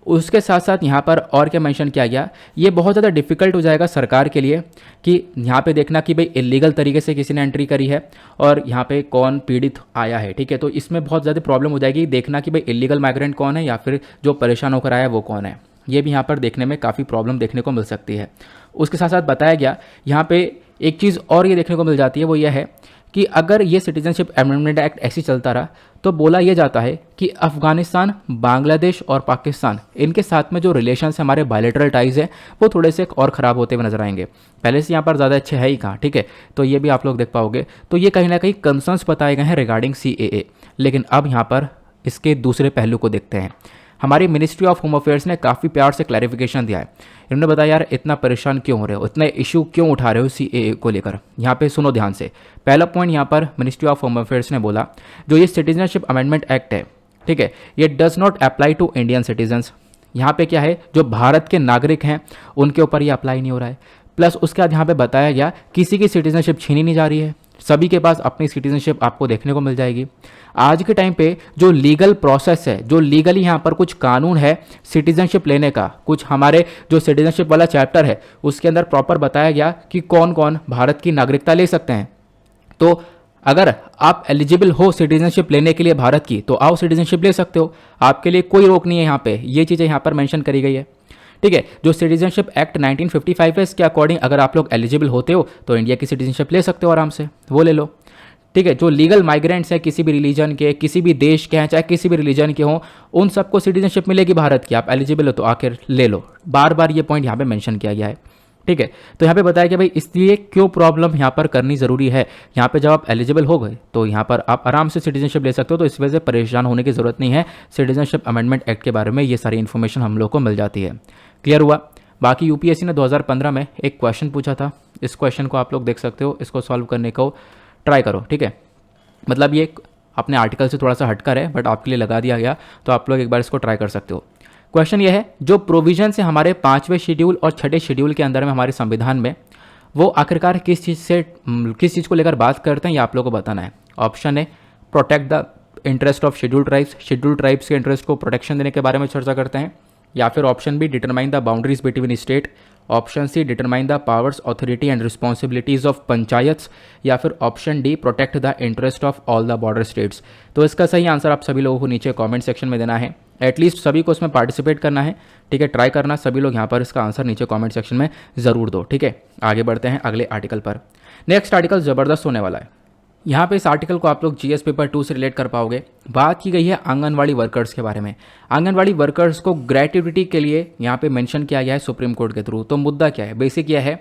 उसके साथ साथ यहाँ पर और क्या मेंशन किया गया, ये बहुत ज़्यादा डिफिकल्ट हो जाएगा सरकार के लिए कि यहाँ पे देखना कि भाई इलीगल तरीके से किसी ने एंट्री करी है और यहाँ पे कौन पीड़ित आया है। ठीक है, तो इसमें बहुत ज़्यादा प्रॉब्लम हो जाएगी देखना कि भाई इलीगल माइग्रेंट कौन है या फिर जो परेशान होकर आया है वो कौन है। ये भी यहाँ पर देखने में काफ़ी प्रॉब्लम देखने को मिल सकती है। उसके साथ साथ बताया गया यहाँ पे एक चीज़ और ये देखने को मिल जाती है, वो ये है कि अगर ये सिटीजनशिप अमेंडमेंट एक्ट ऐसे चलता रहा तो बोला यह जाता है कि अफगानिस्तान, बांग्लादेश और पाकिस्तान, इनके साथ में जो रिलेशन है, हमारे बायलैटरल टाइज़ है, वो थोड़े से और ख़राब होते हुए नजर आएंगे। पहले से यहाँ पर ज़्यादा अच्छे है ही कहाँ, ठीक है। तो ये भी आप लोग देख पाओगे। तो ये कहीं ना कहीं कंसर्न्स बताए गए हैं रिगार्डिंग CAA। लेकिन अब यहाँ पर इसके दूसरे पहलू को देखते हैं। हमारी मिनिस्ट्री ऑफ होम अफेयर्स ने काफ़ी प्यार से क्लैरिफिकेशन दिया है। इन्होंने बताया यार इतना परेशान क्यों हो रहे हो, इतना इशू क्यों उठा रहे हो CAA को लेकर। यहाँ पे सुनो ध्यान से। पहला पॉइंट यहाँ पर मिनिस्ट्री ऑफ होम अफेयर्स ने बोला, जो ये सिटीजनशिप अमेंडमेंट एक्ट है, ठीक है, ये does not apply to Indian citizens. यहाँ पे क्या है, जो भारत के नागरिक हैं उनके ऊपर ये अप्लाई नहीं हो रहा है। प्लस उसके बाद यहाँ पे बताया गया किसी की सिटीजनशिप छीनी नहीं जा रही है, सभी के पास अपनी सिटीजनशिप आपको देखने को मिल जाएगी। आज के टाइम पे जो लीगल प्रोसेस है, जो लीगली यहाँ पर कुछ कानून है सिटीजनशिप लेने का, कुछ हमारे जो सिटीजनशिप वाला चैप्टर है उसके अंदर प्रॉपर बताया गया कि कौन कौन भारत की नागरिकता ले सकते हैं। तो अगर आप एलिजिबल हो सिटीजनशिप लेने के लिए भारत की, तो आओ सिटीजनशिप ले सकते हो, आपके लिए कोई रोक नहीं है। यहाँ पे ये चीज़ें यहाँ पर मेंशन करी गई है, ठीक है। जो सिटीजनशिप एक्ट 1955 है, इसके अकॉर्डिंग अगर आप लोग एलिजिबल होते हो तो इंडिया की सिटीजनशिप ले सकते हो आराम से, वो ले लो, ठीक है। जो लीगल माइग्रेंट्स हैं, किसी भी रिलीजन के, किसी भी देश के हैं, चाहे किसी भी रिलीजन के हों, उन सबको सिटीजनशिप मिलेगी भारत की। आप एलिजिबल हो तो आखिर ले लो। बार बार ये पॉइंट यहाँ पे मेंशन किया गया है, ठीक है। तो यहाँ पे बताया कि भाई इसलिए क्यों प्रॉब्लम यहाँ पर करनी ज़रूरी है। यहाँ पे जब आप एलिजिबल हो गए तो यहाँ पर आप आराम से सिटीजनशिप ले सकते हो। तो इस वजह से परेशान होने की ज़रूरत नहीं है। सिटीजनशिप अमेंडमेंट एक्ट के बारे में ये सारी इन्फॉर्मेशन हम लोग को मिल जाती है। क्लियर हुआ। बाकी UPSC ने 2015 में एक क्वेश्चन पूछा था, इस क्वेश्चन को आप लोग देख सकते हो, इसको सॉल्व करने को ट्राई करो, ठीक है। मतलब ये अपने आर्टिकल से थोड़ा सा हटकर है, बट आपके लिए लगा दिया गया, तो आप लोग एक बार इसको ट्राई कर सकते हो। क्वेश्चन ये है, जो प्रोविजन है हमारे 5वें शेड्यूल और 6ठे शेड्यूल के अंदर में हमारे संविधान में, वो आखिरकार किस चीज़ को लेकर बात करते हैं, ये आप लोगों को बताना है। Option A, protect the interest of schedule tribes, schedule tribes के इंटरेस्ट को प्रोटेक्शन देने के बारे में चर्चा करते हैं। या फिर option B, determine the boundaries between state. Option C, determine the powers, authority and responsibilities of panchayats. या फिर option D, protect the interest of all the border states. तो इसका सही आंसर आप सभी लोगों को नीचे कमेंट सेक्शन में देना है। एटलीस्ट सभी को इसमें पार्टिसिपेट करना है, ठीक है। ट्राई करना सभी लोग यहाँ पर इसका आंसर नीचे कमेंट सेक्शन में ज़रूर दो, ठीक है। आगे बढ़ते हैं अगले आर्टिकल पर। नेक्स्ट आर्टिकल ज़बरदस्त होने वाला है। यहाँ पे इस आर्टिकल को आप लोग GS पेपर 2 से रिलेट कर पाओगे। बात की गई है आंगनवाड़ी वर्कर्स के बारे में। आंगनवाड़ी वर्कर्स को ग्रेट्युटी के लिए यहाँ पे मेंशन किया गया है सुप्रीम कोर्ट के थ्रू। तो मुद्दा क्या है, बेसिक यह है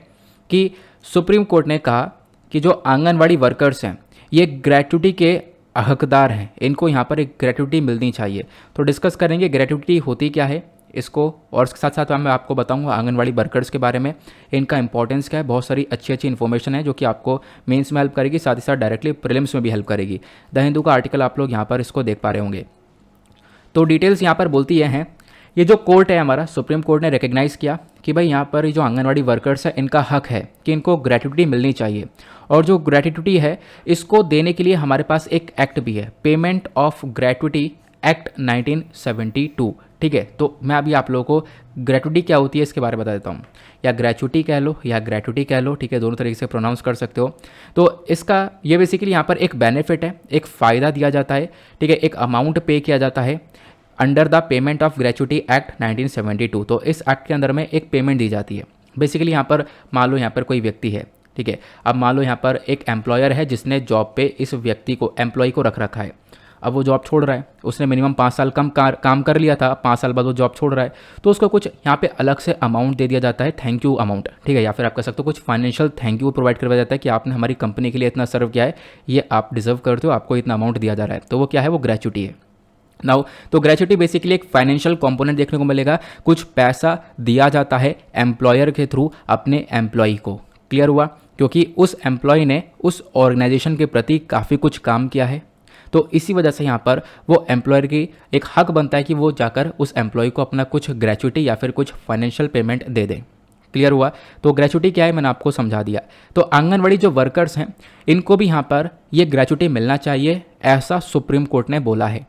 कि सुप्रीम कोर्ट ने कहा कि जो आंगनवाड़ी वर्कर्स हैं ये ग्रेट्युटी के हकदार हैं, इनको यहाँ पर एक ग्रेट्युटी मिलनी चाहिए। तो डिस्कस करेंगे ग्रेट्युटी होती क्या है इसको, और इसके साथ साथ मैं आपको बताऊंगा आंगनवाड़ी वर्कर्स के बारे में, इनका इंपॉर्टेंस क्या है। बहुत सारी अच्छी अच्छी इन्फॉर्मेशन है जो कि आपको मेंस में हेल्प करेगी, साथ ही साथ डायरेक्टली प्रीलिम्स में भी हेल्प करेगी। द हिंदू का आर्टिकल आप लोग यहाँ पर इसको देख पा रहे होंगे। तो डिटेल्स यहाँ पर बोलती हैं, ये जो कोर्ट है हमारा सुप्रीम कोर्ट ने रिकग्नाइज़ किया कि भाई यहाँ पर जो आंगनवाड़ी वर्कर्स है इनका हक है कि इनको ग्रेट्युटी मिलनी चाहिए। और जो ग्रेट्युटी है इसको देने के लिए हमारे पास एक एक्ट भी है, पेमेंट ऑफ ग्रेट्युटी एक्ट 1972, ठीक है। तो मैं अभी आप लोगों को ग्रेट्युटी क्या होती है इसके बारे में बता देता हूँ, या ग्रेच्युटी कह लो या ग्रेट्युटी कह लो, ठीक है, दोनों तरीके से प्रोनाउंस कर सकते हो। तो इसका ये बेसिकली यहाँ पर एक बेनिफिट है, एक फ़ायदा दिया जाता है, ठीक है, एक अमाउंट पे किया जाता है under the payment of gratuity act 1972। तो इस एक्ट के अंदर में एक पेमेंट दी जाती है। बेसिकली यहाँ पर मान लो यहाँ पर कोई व्यक्ति है, ठीक है, अब मान लो यहाँ पर एक एम्प्लॉयर है जिसने जॉब पे इस व्यक्ति को, एम्प्लॉय को रख रखा है। अब वो जॉब छोड़ रहा है, उसने मिनिमम 5 साल काम कर लिया था, 5 साल बाद वो जॉब छोड़ रहा है, तो उसको कुछ यहाँ पे अलग से अमाउंट दे दिया जाता है, थैंक यू अमाउंट, ठीक है, या फिर आप कह सकते हो कुछ फाइनेंशियल थैंक यू प्रोवाइड करवाया जाता है कि आपने हमारी कंपनी के लिए इतना सर्व किया है, ये आप डिजर्व करते हो, आपको इतना अमाउंट दिया जा रहा है। तो वो क्या है, वो ग्रेच्युटी है। नाउ तो ग्रेच्युटी बेसिकली एक फाइनेंशियल कंपोनेंट देखने को मिलेगा, कुछ पैसा दिया जाता है एम्प्लॉयर के थ्रू अपने एम्प्लॉय को। क्लियर हुआ, क्योंकि उस एम्प्लॉय ने उस ऑर्गेनाइजेशन के प्रति काफ़ी कुछ काम किया है, तो इसी वजह से यहाँ पर वो एम्प्लॉयर की एक हक बनता है कि वो जाकर उस एम्प्लॉय को अपना कुछ ग्रेच्युटी या फिर कुछ फाइनेंशियल पेमेंट दे दें। क्लियर हुआ। तो ग्रेच्युटी क्या है मैंने आपको समझा दिया। तो आंगनवाड़ी जो वर्कर्स हैं इनको भी यहाँ पर ये ग्रेच्युटी मिलना चाहिए, ऐसा सुप्रीम कोर्ट ने बोला है,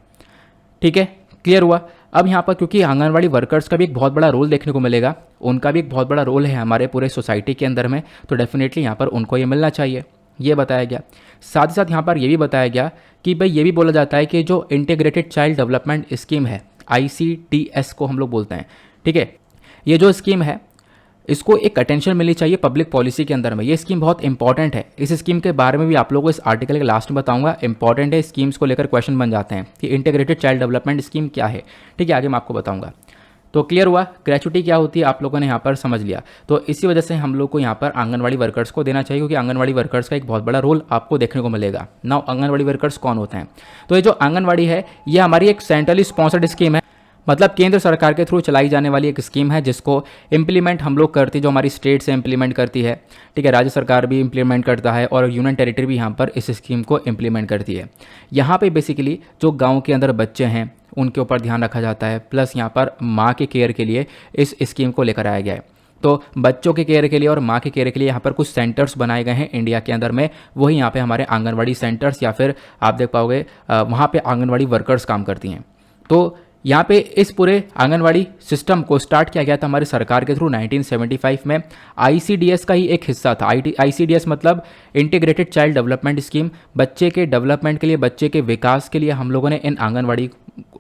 ठीक है। क्लियर हुआ। अब यहाँ पर क्योंकि आंगनवाड़ी वर्कर्स का भी एक बहुत बड़ा रोल देखने को मिलेगा, उनका भी एक बहुत बड़ा रोल है हमारे पूरे सोसाइटी के अंदर में, तो डेफिनेटली यहाँ पर उनको ये मिलना चाहिए, ये बताया गया। साथ ही साथ यहाँ पर ये भी बताया गया कि भाई ये भी बोला जाता है कि जो इंटीग्रेटेड चाइल्ड डेवलपमेंट स्कीम है, ICTS को हम लोग बोलते हैं, ठीक है, ये जो स्कीम है इसको एक अटेंशन मिलनी चाहिए पब्लिक पॉलिसी के अंदर में। ये स्कीम बहुत इंपॉर्टेंट है। इस स्कीम के बारे में भी आप लोगों को इस आर्टिकल के लास्ट में बताऊंगा। इंपॉर्टेंट है, स्कीम्स को लेकर क्वेश्चन बन जाते हैं कि इंटीग्रेटेड चाइल्ड डेवलपमेंट स्कीम क्या है। ठीक है, आगे मैं आपको बताऊंगा। तो क्लियर हुआ, ग्रेचुटी क्या होती है आप लोगों ने यहाँ पर समझ लिया। तो इसी वजह से हम लोग को यहाँ पर आंगनवाड़ी वर्कर्स को देना चाहिए, क्योंकि आंगनवाड़ी वर्कर्स का एक बहुत बड़ा रोल आपको देखने को मिलेगा। नाउ आंगनवाड़ी वर्कर्स कौन होते हैं? तो ये जो आंगनवाड़ी है ये हमारी एक सेंट्रली स्पॉन्सर्ड स्कीम है, मतलब केंद्र सरकार के थ्रू चलाई जाने वाली एक स्कीम है जिसको इम्प्लीमेंट हम लोग करती है, जो हमारी स्टेट से इम्प्लीमेंट करती है। ठीक है, राज्य सरकार भी इम्प्लीमेंट करता है और यूनियन टेरिटरी भी यहाँ पर इस स्कीम को इम्प्लीमेंट करती है। यहाँ पे बेसिकली जो गाँव के अंदर बच्चे हैं उनके ऊपर ध्यान रखा जाता है, प्लस यहाँ पर माँ के केयर के लिए इस स्कीम को लेकर आया गया है। तो बच्चों के केयर के लिए और माँ के केयर के लिए यहाँ पर कुछ सेंटर्स बनाए गए हैं इंडिया के अंदर में, वही यहाँ पे हमारे आंगनवाड़ी सेंटर्स या फिर आप देख पाओगे वहाँ पे आंगनवाड़ी वर्कर्स काम करती हैं। तो यहाँ पे इस पूरे आंगनवाड़ी सिस्टम को स्टार्ट किया गया था हमारी सरकार के थ्रू 1975 में। आईसीडीएस का ही एक हिस्सा था। आईसीडीएस मतलब इंटीग्रेटेड चाइल्ड डेवलपमेंट स्कीम। बच्चे के डेवलपमेंट के लिए, बच्चे के विकास के लिए हम लोगों ने इन आंगनवाड़ी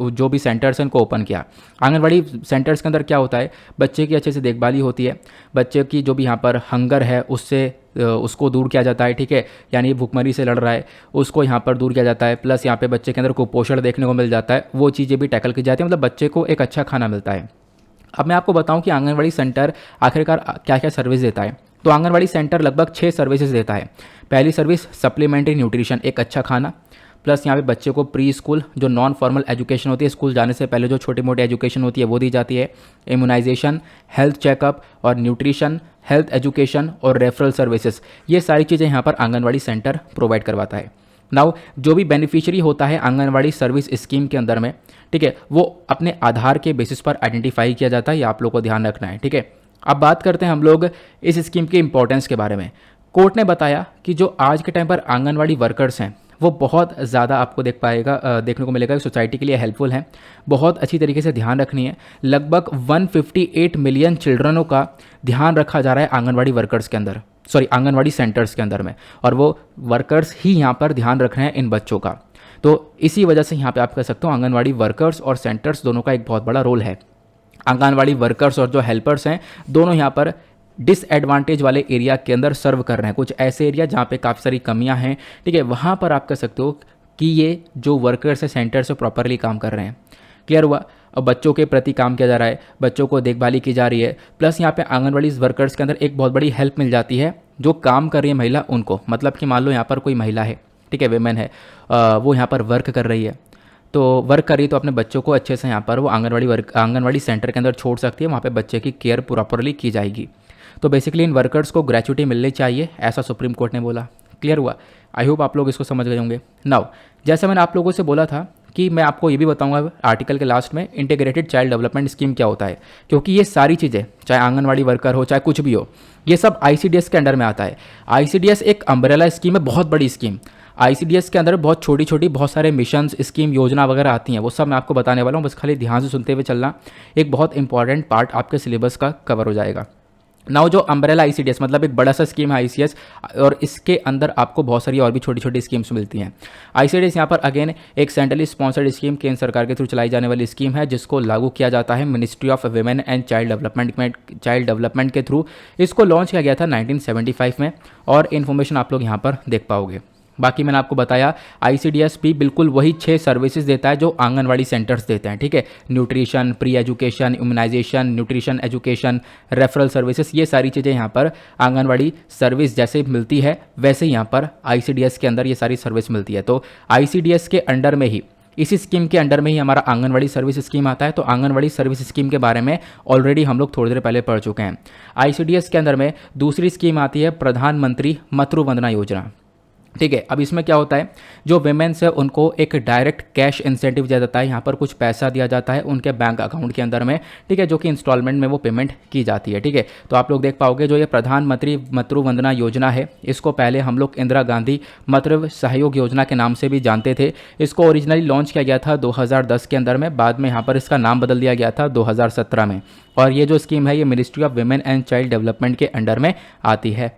जो भी सेंटर्स हैं इनको ओपन किया। आंगनवाड़ी सेंटर्स के अंदर क्या होता है, बच्चे की अच्छे से देखभाली होती है, बच्चे की जो भी यहाँ पर हंगर है उसको दूर किया जाता है। ठीक है, यानी भूखमरी से लड़ रहा है उसको यहाँ पर दूर किया जाता है, प्लस यहाँ पे बच्चे के अंदर कुपोषण देखने को मिल जाता है, वो चीज़ें भी टैकल की जाती है, मतलब बच्चे को एक अच्छा खाना मिलता है। अब मैं आपको बताऊं कि आंगनवाड़ी सेंटर आखिरकार क्या क्या सर्विस देता है। तो आंगनवाड़ी सेंटर लगभग 6 सर्विसेज देता है। पहली सर्विस सप्लीमेंट्री न्यूट्रिशन, एक अच्छा खाना, प्लस यहाँ पे बच्चे को प्री स्कूल जो नॉन फॉर्मल एजुकेशन होती है, स्कूल जाने से पहले जो छोटी मोटी एजुकेशन होती है वो दी जाती है। इम्यूनाइजेशन, हेल्थ चेकअप और न्यूट्रिशन, हेल्थ एजुकेशन और रेफरल सर्विसेज, ये सारी चीज़ें यहाँ पर आंगनवाड़ी सेंटर प्रोवाइड करवाता है। नाउ जो भी बेनिफिशियरी होता है आंगनवाड़ी सर्विस स्कीम के अंदर में, ठीक है, वो अपने आधार के बेसिस पर आइडेंटिफाई किया जाता है, ये आप लोग को ध्यान रखना है। ठीक है, अब बात करते हैं हम लोग इस स्कीम के इंपॉर्टेंस के बारे में। कोर्ट ने बताया कि जो आज के टाइम पर आंगनवाड़ी वर्कर्स हैं वो बहुत ज़्यादा आपको देखने को मिलेगा सोसाइटी के लिए हेल्पफुल हैं, बहुत अच्छी तरीके से ध्यान रखनी है। लगभग 158 मिलियन चिल्ड्रनों का ध्यान रखा जा रहा है आंगनवाड़ी वर्कर्स के अंदर, आंगनवाड़ी सेंटर्स के अंदर में, और वो वर्कर्स ही यहाँ पर ध्यान रख रहे हैं इन बच्चों का। तो इसी वजह से यहाँ पे आप कह सकते हो आंगनवाड़ी वर्कर्स और सेंटर्स दोनों का एक बहुत बड़ा रोल है। आंगनवाड़ी वर्कर्स और जो हेल्पर्स हैं दोनों यहाँ पर डिसएडवांटेज वाले एरिया के अंदर सर्व कर रहे हैं, कुछ ऐसे एरिया जहाँ पे काफ़ी सारी कमियां हैं। ठीक है, वहाँ पर आप कह सकते हो कि ये जो वर्कर्स है सेंटर से प्रॉपरली काम कर रहे हैं। क्लियर हुआ? अब बच्चों के प्रति काम किया जा रहा है, बच्चों को देखभाली की जा रही है, प्लस यहाँ पे आंगनवाड़ी वर्कर्स के अंदर एक बहुत बड़ी हेल्प मिल जाती है जो काम कर रही है महिला उनको, मतलब कि मान लो यहाँ पर कोई महिला है, ठीक है, वेमेन है, वो यहाँ पर वर्क कर रही है, तो वर्क कर रही है तो अपने बच्चों को अच्छे से यहाँ पर वो आंगनवाड़ी सेंटर के अंदर छोड़ सकती है, वहाँ पे बच्चे की केयर प्रॉपरली की जाएगी। तो बेसिकली इन वर्कर्स को ग्रेच्युटी मिलनी चाहिए, ऐसा सुप्रीम कोर्ट ने बोला। क्लियर हुआ? आई होप आप लोग इसको समझ गए होंगे। नाउ जैसे मैंने आप लोगों से बोला था कि मैं आपको ये भी बताऊंगा आर्टिकल के लास्ट में इंटीग्रेटेड चाइल्ड डेवलपमेंट स्कीम क्या होता है, क्योंकि ये सारी चीज़ें चाहे आंगनवाड़ी वर्कर हो चाहे कुछ भी हो, ये सब आईसीडीएस के अंडर में आता है। आईसीडीएस एक अम्ब्रेला स्कीम है, बहुत बड़ी स्कीम। आईसीडीएस के अंदर बहुत छोटी छोटी बहुत सारे मिशन, स्कीम, योजना वगैरह आती हैं, वो सब मैं आपको बताने वाला हूँ, बस खाली ध्यान से सुनते हुए चलना। एक बहुत इंपॉर्टेंट पार्ट आपके सिलेबस का कवर हो जाएगा। नाउ जो अम्ब्रेला आईसीडीएस मतलब एक बड़ा सा स्कीम है आईसीएस, और इसके अंदर आपको बहुत सारी और भी छोटी छोटी स्कीम्स मिलती हैं। आईसीडीएस यहाँ पर अगेन एक सेंट्रली स्पॉन्सर्ड स्कीम, केंद्र सरकार के थ्रू चलाई जाने वाली स्कीम है, जिसको लागू किया जाता है ministry of women and child development के थ्रू। इसको लॉन्च किया गया था 1975 में, और इन्फॉर्मेशन आप लोग यहाँ पर देख पाओगे। बाकी मैंने आपको बताया आईसीडीएस भी बिल्कुल वही 6 सर्विसेज देता है जो आंगनवाड़ी सेंटर्स देते हैं। ठीक है, nutrition, pre education, immunisation, nutrition education, referral services, ये सारी चीज़ें यहाँ पर आंगनवाड़ी सर्विस जैसे मिलती है वैसे ही यहाँ पर आईसीडीएस के अंदर ये सारी सर्विस मिलती है। तो आईसीडीएस के अंडर में ही, इसी स्कीम के अंडर में ही हमारा आंगनवाड़ी सर्विस स्कीम आता है। तो आंगनवाड़ी सर्विस स्कीम के बारे में ऑलरेडी हम लोग थोड़ी देर पहले पढ़ चुके हैं। आईसीडीएस के अंदर में दूसरी स्कीम आती है प्रधानमंत्री मातृ वंदना योजना। ठीक है, अब इसमें क्या होता है, जो वेमेन्स है उनको एक डायरेक्ट कैश इंसेंटिव दिया जाता है, यहाँ पर कुछ पैसा दिया जाता है उनके बैंक अकाउंट के अंदर में, ठीक है, जो कि इंस्टॉलमेंट में वो पेमेंट की जाती है। ठीक है, तो आप लोग देख पाओगे जो ये प्रधानमंत्री मातृ वंदना योजना है, इसको पहले हम लोग इंदिरा गांधी मातृ सहयोग योजना के नाम से भी जानते थे। इसको ओरिजिनली लॉन्च किया गया था 2010 के अंदर में, बाद में यहाँ पर इसका नाम बदल दिया गया था 2017 में। और ये जो स्कीम है ये ministry of women and child development के अंडर में आती है।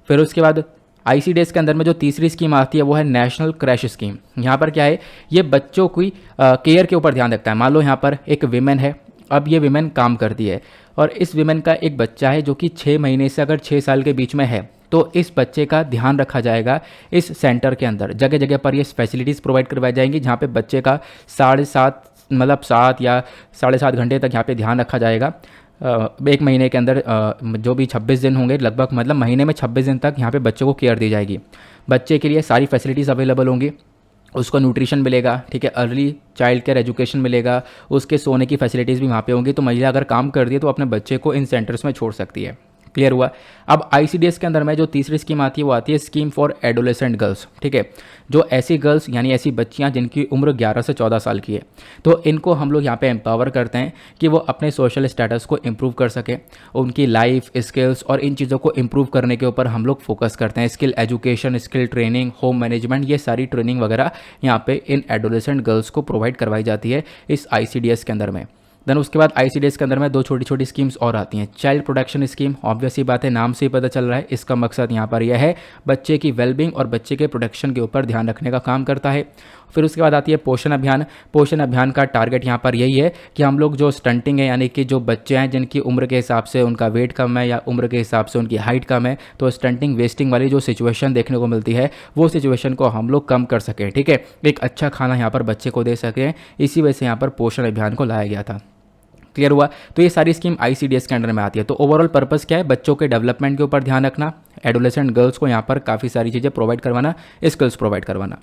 फिर उसके बाद आईसीडीएस के अंदर में जो तीसरी स्कीम आती है वो है नेशनल क्रैश स्कीम। यहाँ पर क्या है, ये बच्चों की केयर के ऊपर ध्यान रखता है। मान लो यहाँ पर एक विमेन है अब ये विमेन काम करती है और इस विमेन का एक बच्चा है जो कि 6 महीने से अगर 6 साल के बीच में है, तो इस बच्चे का ध्यान रखा जाएगा इस सेंटर के अंदर। जगह जगह पर ये फैसिलिटीज़ प्रोवाइड करवाई जाएंगी जहाँ पे बच्चे का 7.5 मतलब 7 या 7.5 घंटे तक यहाँ पे ध्यान रखा जाएगा। एक महीने के अंदर जो भी 26 दिन होंगे लगभग, मतलब महीने में 26 दिन तक यहाँ पे बच्चे को केयर दी जाएगी। बच्चे के लिए सारी फैसिलिटीज़ अवेलेबल होंगी, उसको न्यूट्रिशन मिलेगा, ठीक है, अर्ली चाइल्ड केयर एजुकेशन मिलेगा, उसके सोने की फैसिलिटीज़ भी वहाँ पे होंगी। तो महिला अगर काम कर रही है तो अपने बच्चे को इन सेंटर्स में छोड़ सकती है। क्लियर हुआ। अब आईसीडीएस के अंदर में जो तीसरी स्कीम आती है वो आती है स्कीम फॉर एडोलेसेंट गर्ल्स, ठीक है, जो ऐसी गर्ल्स यानी ऐसी बच्चियां जिनकी उम्र 11 से 14 साल की है, तो इनको हम लोग यहाँ पे एम्पावर करते हैं कि वो अपने सोशल स्टेटस को इम्प्रूव कर सके, उनकी लाइफ स्किल्स और इन चीज़ों को इम्प्रूव करने के ऊपर हम लोग फोकस करते हैं। Skill education, skill training, home management, ये सारी ट्रेनिंग वगैरह यहाँ पे इन एडोलेसेंट गर्ल्स को प्रोवाइड करवाई जाती है इस आईसीडीएस के अंदर में। देन उसके बाद आईसीडीएस के अंदर में 2 छोटी छोटी स्कीम्स और आती हैं। चाइल्ड प्रोटेक्शन स्कीम, ऑब्वियस ही बात है, नाम से ही पता चल रहा है, इसका मकसद यहाँ पर यह है बच्चे की वेलबींग और बच्चे के प्रोटेक्शन के ऊपर ध्यान रखने का काम करता है। फिर उसके बाद आती है पोषण अभियान। पोषण अभियान का टारगेट यहाँ पर यही है कि हम लोग जो स्टंटिंग है, यानी कि जो बच्चे हैं जिनकी उम्र के हिसाब से उनका वेट कम है या उम्र के हिसाब से उनकी हाइट कम है, तो स्टंटिंग वेस्टिंग वाली जो सिचुएशन देखने को मिलती है वो सिचुएशन को हम लोग कम कर सकें, ठीक है, एक अच्छा खाना यहाँ पर बच्चे को दे सकें। इसी वजह से यहाँ पर पोषण अभियान को लाया गया था। क्लियर हुआ। तो ये सारी स्कीम आईसीडीएस के अंडर में आती है। तो ओवरऑल पर्पस क्या है, बच्चों के डेवलपमेंट के ऊपर ध्यान रखना, एडोलेसेंट गर्ल्स को यहाँ पर काफ़ी सारी चीज़ें प्रोवाइड करवाना, स्किल्स प्रोवाइड करवाना।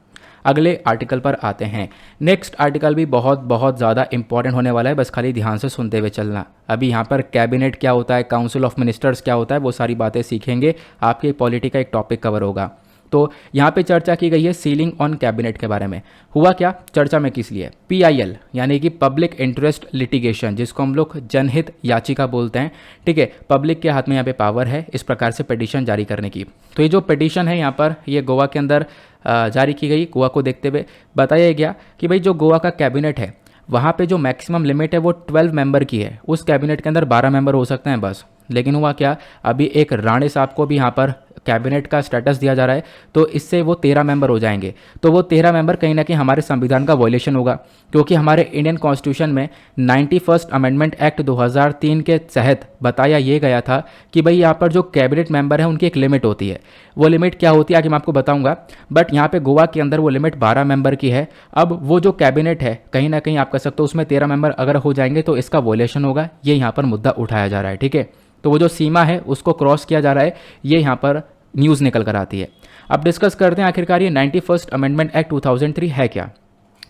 अगले आर्टिकल पर आते हैं। नेक्स्ट आर्टिकल भी बहुत बहुत ज़्यादा इंपॉर्टेंट होने वाला है, बस खाली ध्यान से सुनते हुए चलना। अभी यहाँ पर कैबिनेट क्या होता है, काउंसिल ऑफ मिनिस्टर्स क्या होता है, वो सारी बातें सीखेंगे, आपके पॉलिटी का एक टॉपिक कवर होगा। तो यहाँ पे चर्चा की गई है सीलिंग ऑन कैबिनेट के बारे में। हुआ क्या, चर्चा में किस लिए, पीआईएल यानी कि पब्लिक इंटरेस्ट लिटिगेशन, जिसको हम लोग जनहित याचिका बोलते हैं, ठीक है, पब्लिक के हाथ में यहाँ पे पावर है इस प्रकार से पिटीशन जारी करने की। तो ये जो पिटीशन है यहाँ पर ये गोवा के अंदर जारी की गई। गोवा को देखते हुए बताया गया कि भाई जो गोवा का कैबिनेट है वहाँ पे जो मैक्सिमम लिमिट है वो 12 मेंबर की है। उस कैबिनेट के अंदर 12 मेंबर हो सकते हैं बस। लेकिन हुआ क्या, अभी एक राणे साहब को भी यहाँ पर कैबिनेट का स्टेटस दिया जा रहा है, तो इससे वो 13 मेंबर हो जाएंगे। तो वो 13 मेंबर कहीं ना कहीं हमारे संविधान का वायलेशन होगा, क्योंकि हमारे इंडियन कॉन्स्टिट्यूशन में 91st अमेंडमेंट एक्ट 2003 के तहत बताया ये गया था कि भाई यहाँ पर जो कैबिनेट मेंबर है उनकी एक लिमिट होती है। वो लिमिट क्या होती है आगे मैं आपको बताऊंगा, बट यहाँ पे गोवा के अंदर वो लिमिट 12 मेंबर की है। अब वो जो कैबिनेट है कहीं ना कहीं आप कह सकते हो उसमें 13 मेंबर अगर हो जाएंगे तो इसका वायलेशन होगा, ये यहाँ पर मुद्दा उठाया जा रहा है, ठीक है। तो वो जो सीमा है उसको क्रॉस किया जा रहा है, ये यहाँ पर न्यूज़ निकल कर आती है। अब डिस्कस करते हैं आखिरकार ये 91st अमेंडमेंट एक्ट 2003 है क्या।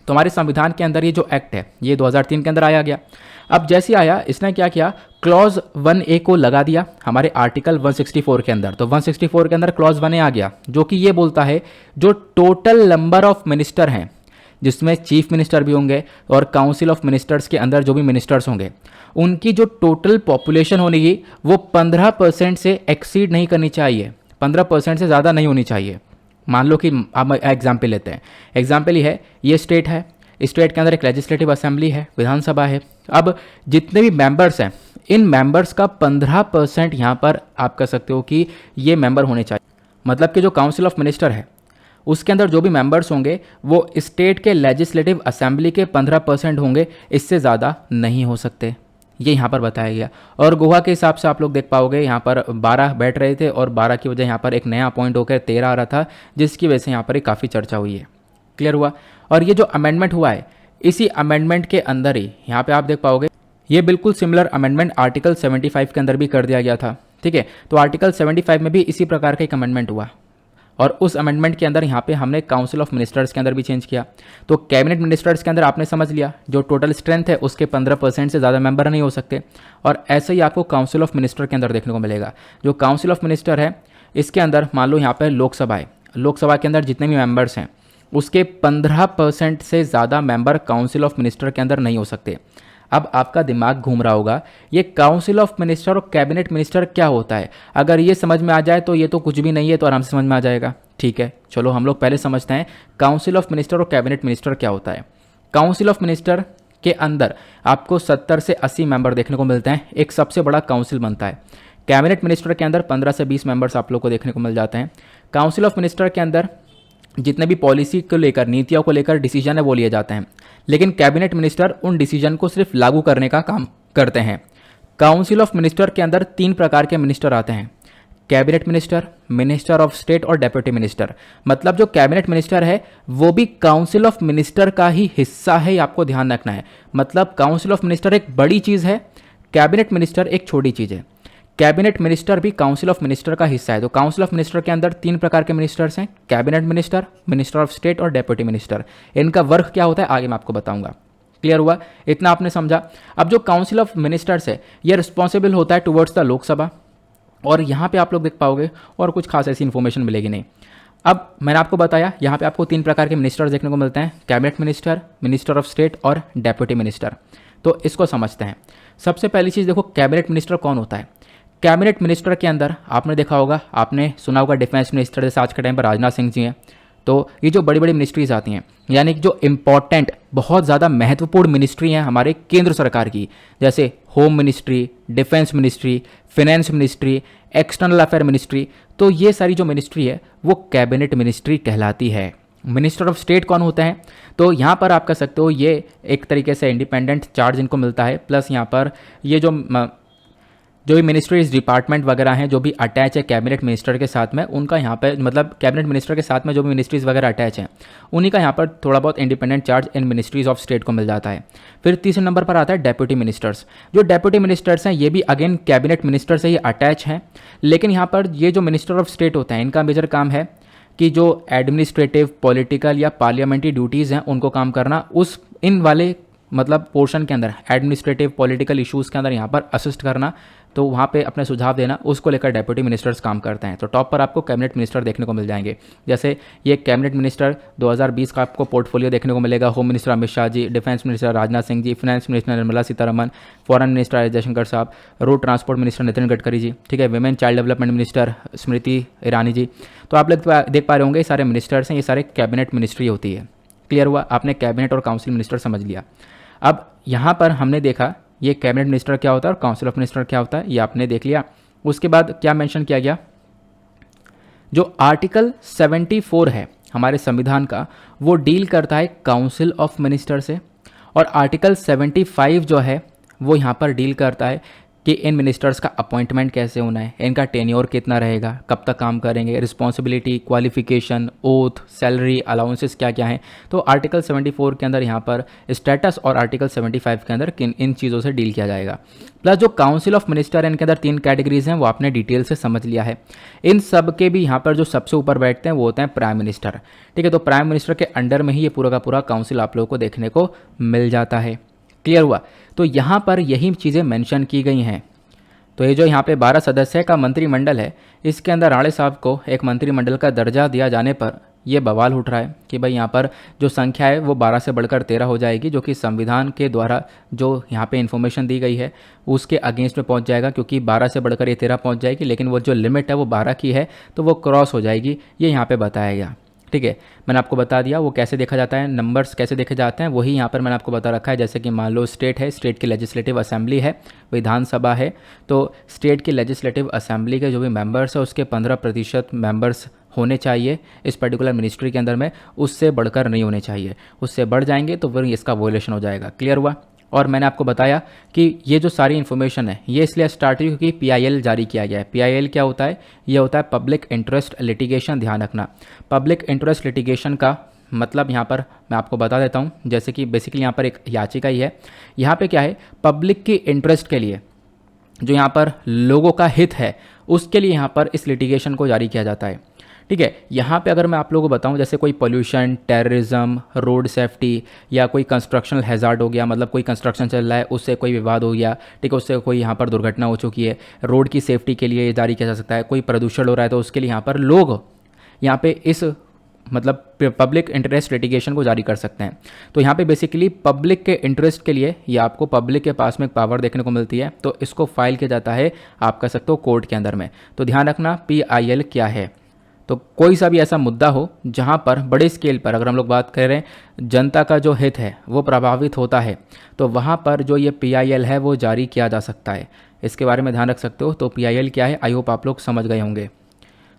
तो हमारे संविधान के अंदर ये जो एक्ट है ये 2003 के अंदर आया गया। अब जैसे आया इसने क्या किया, क्लॉज 1A को लगा दिया हमारे आर्टिकल 164 के अंदर। तो 164 के अंदर क्लॉज 1A आ गया, जो कि ये बोलता है जो टोटल नंबर ऑफ मिनिस्टर हैं, जिसमें चीफ मिनिस्टर भी होंगे और काउंसिल ऑफ मिनिस्टर्स के अंदर जो भी मिनिस्टर्स होंगे, उनकी जो टोटल पॉपुलेशन होगी वो 15% से एक्सीड नहीं करनी चाहिए, 15% से ज़्यादा नहीं होनी चाहिए। मान लो कि हम एग्जाम्पल लेते हैं, एग्जाम्पल ही है, ये स्टेट है, स्टेट के अंदर एक लेजिस्लेटिव असेंबली है, विधानसभा है। अब जितने भी मेंबर्स हैं इन मेंबर्स का 15% यहाँ पर आप कह सकते हो कि ये मेंबर होने चाहिए। मतलब कि जो काउंसिल ऑफ मिनिस्टर है उसके अंदर जो भी मेंबर्स होंगे वो स्टेट के लेजिस्लेटिव असेंबली के 15% होंगे, इससे ज़्यादा नहीं हो सकते, ये यहाँ पर बताया गया। और गोवा के हिसाब से आप लोग देख पाओगे यहाँ पर 12 बैठ रहे थे और 12 की वजह यहाँ पर एक नया पॉइंट होकर 13 आ रहा था, जिसकी वजह से यहाँ पर काफ़ी चर्चा हुई है। क्लियर हुआ। और ये जो अमेंडमेंट हुआ है इसी अमेंडमेंट के अंदर ही यहाँ पे आप देख पाओगे ये बिल्कुल सिमिलर अमेंडमेंट आर्टिकल 75 के अंदर भी कर दिया गया था, ठीक है। तो आर्टिकल 75 में भी इसी प्रकार का एक अमेंडमेंट हुआ और उस अमेंडमेंट के अंदर यहाँ पे हमने काउंसिल ऑफ मिनिस्टर्स के अंदर भी चेंज किया। तो कैबिनेट मिनिस्टर्स के अंदर आपने समझ लिया जो टोटल स्ट्रेंथ है उसके 15% से ज़्यादा मेंबर नहीं हो सकते। और ऐसे ही आपको काउंसिल ऑफ मिनिस्टर के अंदर देखने को मिलेगा। जो काउंसिल ऑफ मिनिस्टर है इसके अंदर मान लो यहाँ पर लोकसभा है, लोकसभा के अंदर जितने भी मेंबर्स हैं उसके 15% से ज़्यादा मेंबर काउंसिल ऑफ मिनिस्टर के अंदर नहीं हो सकते। अब आपका दिमाग घूम रहा होगा ये काउंसिल ऑफ मिनिस्टर और कैबिनेट मिनिस्टर क्या होता है। अगर ये समझ में आ जाए तो ये तो कुछ भी नहीं है, तो आराम से समझ में आ जाएगा, ठीक है। चलो हम लोग पहले समझते हैं काउंसिल ऑफ मिनिस्टर और कैबिनेट मिनिस्टर क्या होता है। काउंसिल ऑफ मिनिस्टर के अंदर आपको 70 से 80 मेंबर देखने को मिलते हैं, एक सबसे बड़ा काउंसिल बनता है। कैबिनेट मिनिस्टर के अंदर 15 से 20 मेंबर्स आप लोग को देखने को मिल जाते हैं। काउंसिल ऑफ मिनिस्टर के अंदर जितने भी पॉलिसी को लेकर, नीतियों को लेकर डिसीजन है वो लिए जाते हैं, लेकिन कैबिनेट मिनिस्टर उन डिसीजन को सिर्फ लागू करने का काम करते हैं। काउंसिल ऑफ मिनिस्टर के अंदर 3 प्रकार के मिनिस्टर आते हैं, cabinet minister, minister of state और डेप्यूटी मिनिस्टर। मतलब जो कैबिनेट मिनिस्टर है वो भी काउंसिल ऑफ मिनिस्टर का ही हिस्सा है, ये आपको ध्यान रखना है। मतलब काउंसिल ऑफ मिनिस्टर एक बड़ी चीज़ है, कैबिनेट मिनिस्टर एक छोटी चीज़ है। कैबिनेट मिनिस्टर भी काउंसिल ऑफ मिनिस्टर का हिस्सा है। तो काउंसिल ऑफ मिनिस्टर के अंदर 3 प्रकार के मिनिस्टर्स हैं, cabinet minister, minister of state और डेप्यूटी मिनिस्टर। इनका वर्क क्या होता है आगे मैं आपको बताऊंगा। क्लियर हुआ? इतना आपने समझा। अब जो काउंसिल ऑफ मिनिस्टर्स है ये रिस्पॉन्सिबल होता है टुवर्ड्स द लोकसभा, और यहाँ पे आप लोग देख पाओगे और कुछ खास ऐसी इन्फॉर्मेशन मिलेगी नहीं। अब मैंने आपको बताया यहाँ पे आपको 3 प्रकार के मिनिस्टर्स देखने को मिलते हैं, cabinet minister, minister of state और डेप्यूटी मिनिस्टर। तो इसको समझते हैं। सबसे पहली चीज़ देखो, कैबिनेट मिनिस्टर कौन होता है। कैबिनेट मिनिस्टर के अंदर आपने देखा होगा, आपने सुना होगा डिफेंस मिनिस्टर जैसे आज के टाइम पर राजनाथ सिंह जी हैं। तो ये जो बड़ी बड़ी मिनिस्ट्रीज आती हैं, यानी कि जो इंपॉर्टेंट बहुत ज़्यादा महत्वपूर्ण मिनिस्ट्री हैं हमारे केंद्र सरकार की, जैसे home ministry, defence ministry, finance ministry, external affair ministry, तो ये सारी जो मिनिस्ट्री है वो कैबिनेट मिनिस्ट्री कहलाती है। मिनिस्टर ऑफ स्टेट कौन होता है, तो यहाँ पर आप कह सकते हो ये एक तरीके से इंडिपेंडेंट चार्ज इनको मिलता है, प्लस यहाँ पर ये जो भी मिनिस्ट्रीज डिपार्टमेंट वगैरह हैं जो भी अटैच है कैबिनेट मिनिस्टर के साथ में, उनका यहाँ पे मतलब कैबिनेट मिनिस्टर के साथ में जो भी मिनिस्ट्रीज वगैरह अटैच हैं उन्हीं का यहाँ पर थोड़ा बहुत independent charge in ministries of state को मिल जाता है। फिर तीसरे नंबर पर आता है डेप्यूटी मिनिस्टर्स। जो डेप्यूटी मिनिस्टर्स हैं ये भी अगेन कैबिनेट मिनिस्टर से ही अटैच हैं, लेकिन यहाँ पर ये जो मिनिस्टर ऑफ स्टेट होते हैं इनका मेजर काम है कि जो एडमिनिस्ट्रेटिव, पॉलिटिकल या पार्लियामेंट्री ड्यूटीज़ हैं उनको काम करना, उस इन वाले मतलब पोर्शन के अंदर एडमिनिस्ट्रेटिव पॉलिटिकल इश्यूज़ के अंदर यहाँ पर असिस्ट करना, तो वहाँ पे अपने सुझाव देना, उसको लेकर डेप्यूटी मिनिस्टर्स काम करते हैं। तो टॉप पर आपको कैबिनेट मिनिस्टर देखने को मिल जाएंगे। जैसे ये कैबिनेट मिनिस्टर 2020 का आपको पोर्टफोलियो देखने को मिलेगा। Home minister Amit Shah ji, defence minister Rajnath Singh ji, finance minister Nirmala Sitharaman, foreign minister S Jaishankar sahab, road transport minister Nitin Gadkari ji, ठीक है, women child development minister Smriti Irani ji. तो आप लोग देख पा रहे होंगे ये सारे मिनिस्टर्स हैं, ये सारे कैबिनेट मिनिस्ट्री होती है। क्लियर हुआ? आपने कैबिनेट और काउंसिल मिनिस्टर समझ लिया। अब यहाँ पर हमने देखा ये कैबिनेट मिनिस्टर क्या होता है और काउंसिल ऑफ मिनिस्टर क्या होता है, ये आपने देख लिया। उसके बाद क्या मेंशन किया गया, जो आर्टिकल 74 है हमारे संविधान का वो डील करता है काउंसिल ऑफ मिनिस्टर से, और आर्टिकल 75 जो है वो यहाँ पर डील करता है कि इन मिनिस्टर्स का अपॉइंटमेंट कैसे होना है, इनका टेन्योर कितना रहेगा, कब तक काम करेंगे, responsibility, qualification, oath, salary, allowances क्या क्या हैं। तो आर्टिकल 74 के अंदर यहाँ पर स्टेटस और आर्टिकल 75 के अंदर इन चीज़ों से डील किया जाएगा। प्लस जो काउंसिल ऑफ मिनिस्टर है इनके अंदर 3 कैटेगरीज हैं, वो आपने डिटेल से समझ लिया है। इन सब के भी यहाँ पर जो सबसे ऊपर बैठते हैं वो होते हैं प्राइम मिनिस्टर, ठीक है। तो प्राइम मिनिस्टर के अंडर में ही ये पूरा का पूरा काउंसिल आप लोगों को देखने को मिल जाता है। क्लियर हुआ? तो यहाँ पर यही चीज़ें मेंशन की गई हैं। तो ये जो यहाँ पे 12 सदस्य का मंत्रिमंडल है, इसके अंदर राणे साहब को एक मंत्रिमंडल का दर्जा दिया जाने पर ये बवाल उठ रहा है कि भाई यहाँ पर जो संख्या है वो 12 से बढ़कर 13 हो जाएगी, जो कि संविधान के द्वारा जो यहाँ पे इन्फॉर्मेशन दी गई है उसके अगेंस्ट में पहुँच जाएगा, क्योंकि 12 से बढ़कर ये 13 पहुँच जाएगी, लेकिन वो जो लिमिट है वो 12 की है तो वो क्रॉस हो जाएगी, ये यहाँ पर बताया गया। ठीक है, मैंने आपको बता दिया वो कैसे देखा जाता है, नंबर्स कैसे देखे जाते हैं, वही यहाँ पर मैंने आपको बता रखा है। जैसे कि मान लो स्टेट है, स्टेट की लेजिस्लेटिव असेंबली है, विधानसभा है, तो स्टेट की लेजिस्लेटिव असेंबली के जो भी मेंबर्स है उसके 15% मेंबर्स होने चाहिए इस पर्टिकुलर मिनिस्ट्री के अंदर में, उससे बढ़कर नहीं होने चाहिए, उससे बढ़ जाएंगे तो फिर इसका वोलेशन हो जाएगा। क्लियर हुआ? और मैंने आपको बताया कि ये जो सारी इन्फॉर्मेशन है ये इसलिए स्टार्ट हुई क्योंकि PIL जारी किया गया है। PIL क्या होता है? ये होता है पब्लिक इंटरेस्ट लिटिगेशन। ध्यान रखना, पब्लिक इंटरेस्ट लिटिगेशन का मतलब यहाँ पर मैं आपको बता देता हूँ। जैसे कि बेसिकली यहाँ पर एक याचिका ही है, यहाँ पे क्या है, पब्लिक की इंटरेस्ट के लिए, जो यहाँ पर लोगों का हित है उसके लिए यहाँ पर इस लिटिगेशन को जारी किया जाता है। ठीक है, यहाँ पे अगर मैं आप लोगों को बताऊँ, जैसे कोई पोल्यूशन, टेररिज्म, रोड सेफ्टी या कोई कंस्ट्रक्शनल हैजार्ड हो गया, मतलब कोई कंस्ट्रक्शन चल रहा है उससे कोई विवाद हो गया, ठीक है, उससे कोई यहाँ पर दुर्घटना हो चुकी है, रोड की सेफ्टी के लिए जारी किया जा सकता है। कोई प्रदूषण हो रहा है तो उसके लिए यहाँ पर लोग यहाँ पे इस मतलब पब्लिक इंटरेस्ट लिटिगेशन को जारी कर सकते हैं। तो यहाँ पे बेसिकली पब्लिक के इंटरेस्ट के लिए ये आपको पब्लिक के पास में एक पावर देखने को मिलती है, तो इसको फाइल किया जाता है, आप कह सकते हो कोर्ट के अंदर में। तो ध्यान रखना PIL क्या है। तो कोई सा भी ऐसा मुद्दा हो जहाँ पर बड़े स्केल पर अगर हम लोग बात कर रहे हैं जनता का जो हित है वो प्रभावित होता है, तो वहाँ पर जो ये PIL है वो जारी किया जा सकता है। इसके बारे में ध्यान रख सकते हो। तो PIL क्या है, आई होप आप लोग समझ गए होंगे।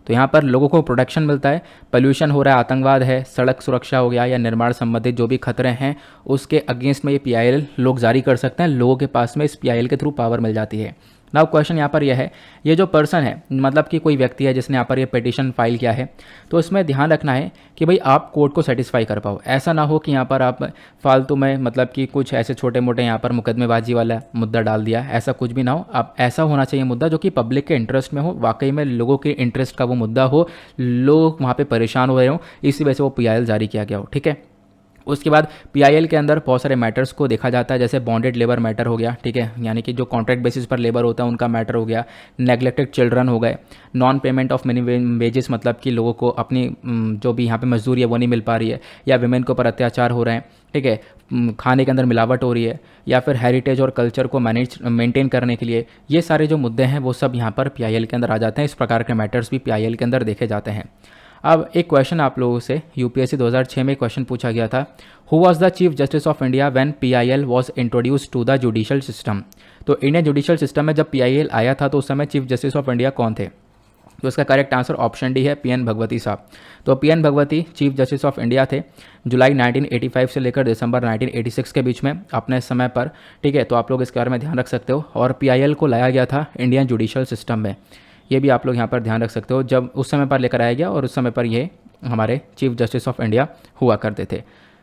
तो यहाँ पर लोगों को प्रोटेक्शन मिलता है, पोल्यूशन हो रहा है, आतंकवाद है, सड़क सुरक्षा हो गया या निर्माण संबंधित जो भी खतरे हैं उसके अगेंस्ट में ये पीआईएल लोग जारी कर सकते हैं। लोगों के पास में इस पीआईएल के थ्रू पावर मिल जाती है। नाउ क्वेश्चन यहाँ पर यह है, ये जो पर्सन है मतलब कि कोई व्यक्ति है जिसने यहाँ पर ये पिटीशन फाइल किया है, तो इसमें ध्यान रखना है कि भाई आप कोर्ट को सेटिस्फाई कर पाओ। ऐसा ना हो कि यहाँ पर आप फालतू में मतलब कि कुछ ऐसे छोटे मोटे यहाँ पर मुकदमेबाजी वाला मुद्दा डाल दिया, ऐसा कुछ भी ना हो। आप ऐसा होना चाहिए मुद्दा जो कि पब्लिक के इंटरेस्ट में हो, वाकई में लोगों के इंटरेस्ट का वो मुद्दा हो, लोग वहाँ पर परेशान हो रहे हों, इसी वजह से वो पीआईएल जारी किया गया हो। ठीक है, उसके बाद पीआईएल के अंदर बहुत सारे मैटर्स को देखा जाता है, जैसे बॉन्डेड लेबर मैटर हो गया, ठीक है, यानी कि जो कॉन्ट्रैक्ट बेसिस पर लेबर होता है उनका मैटर हो गया, नेग्लेक्टेड चिल्ड्रन हो गए, non payment of minimum wages मतलब कि लोगों को अपनी जो भी यहाँ पे मजदूरी है वो नहीं मिल पा रही है, या विमेन के ऊपर अत्याचार हो रहे हैं, ठीक है, खाने के अंदर मिलावट हो रही है, या फिर हेरिटेज और कल्चर को मेंटेन करने के लिए, ये सारे जो मुद्दे हैं वो सब यहाँ पर पीआईएल के अंदर आ जाते हैं। इस प्रकार के मैटर्स भी पीआईएल के अंदर देखे जाते हैं। अब एक क्वेश्चन आप लोगों से यूपीएससी 2006 में क्वेश्चन पूछा गया था, who was the chief justice of India when PIL was introduced to the judicial system. तो इंडियन जुडिशियल सिस्टम में जब पीआईएल आया था तो उस समय चीफ जस्टिस ऑफ इंडिया कौन थे? तो इसका करेक्ट आंसर ऑप्शन डी है, पीएन भगवती साहब। तो PN Bhagwati chief justice of India थे जुलाई 1985 से लेकर दिसंबर 1986 के बीच में अपने समय पर। ठीक है, तो आप लोग इसके बारे में ध्यान रख सकते हो। और पीआईएल को लाया गया था इंडियन जुडिशियल सिस्टम में, ये भी आप लोग यहाँ पर ध्यान रख सकते हो, जब उस समय पर लेकर आया गया और उस समय पर ये हमारे चीफ जस्टिस ऑफ इंडिया हुआ करते थे।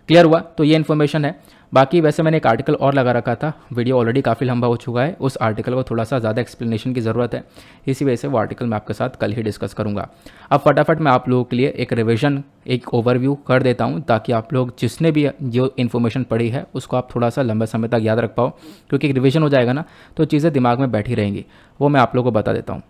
क्लियर हुआ? तो ये इन्फॉर्मेशन है। बाकी वैसे मैंने एक आर्टिकल और लगा रखा था, वीडियो ऑलरेडी काफ़ी लंबा हो चुका है, उस आर्टिकल को थोड़ा सा ज़्यादा एक्सप्लेनेशन की ज़रूरत है, इसी वजह से वो आर्टिकल मैं आपके साथ कल ही डिस्कस करूँगा। अब फटाफट मैं आप लोगों के लिए एक रिविजन, एक ओवरव्यू कर देता हूँ, ताकि आप लोग जिसने भी जो इन्फॉर्मेशन पढ़ी है उसको आप थोड़ा सा लंबे समय तक याद रख पाओ, क्योंकि रिविजन हो जाएगा ना तो चीज़ें दिमाग में बैठी रहेंगी। वो मैं आप लोगों को बता देता हूँ।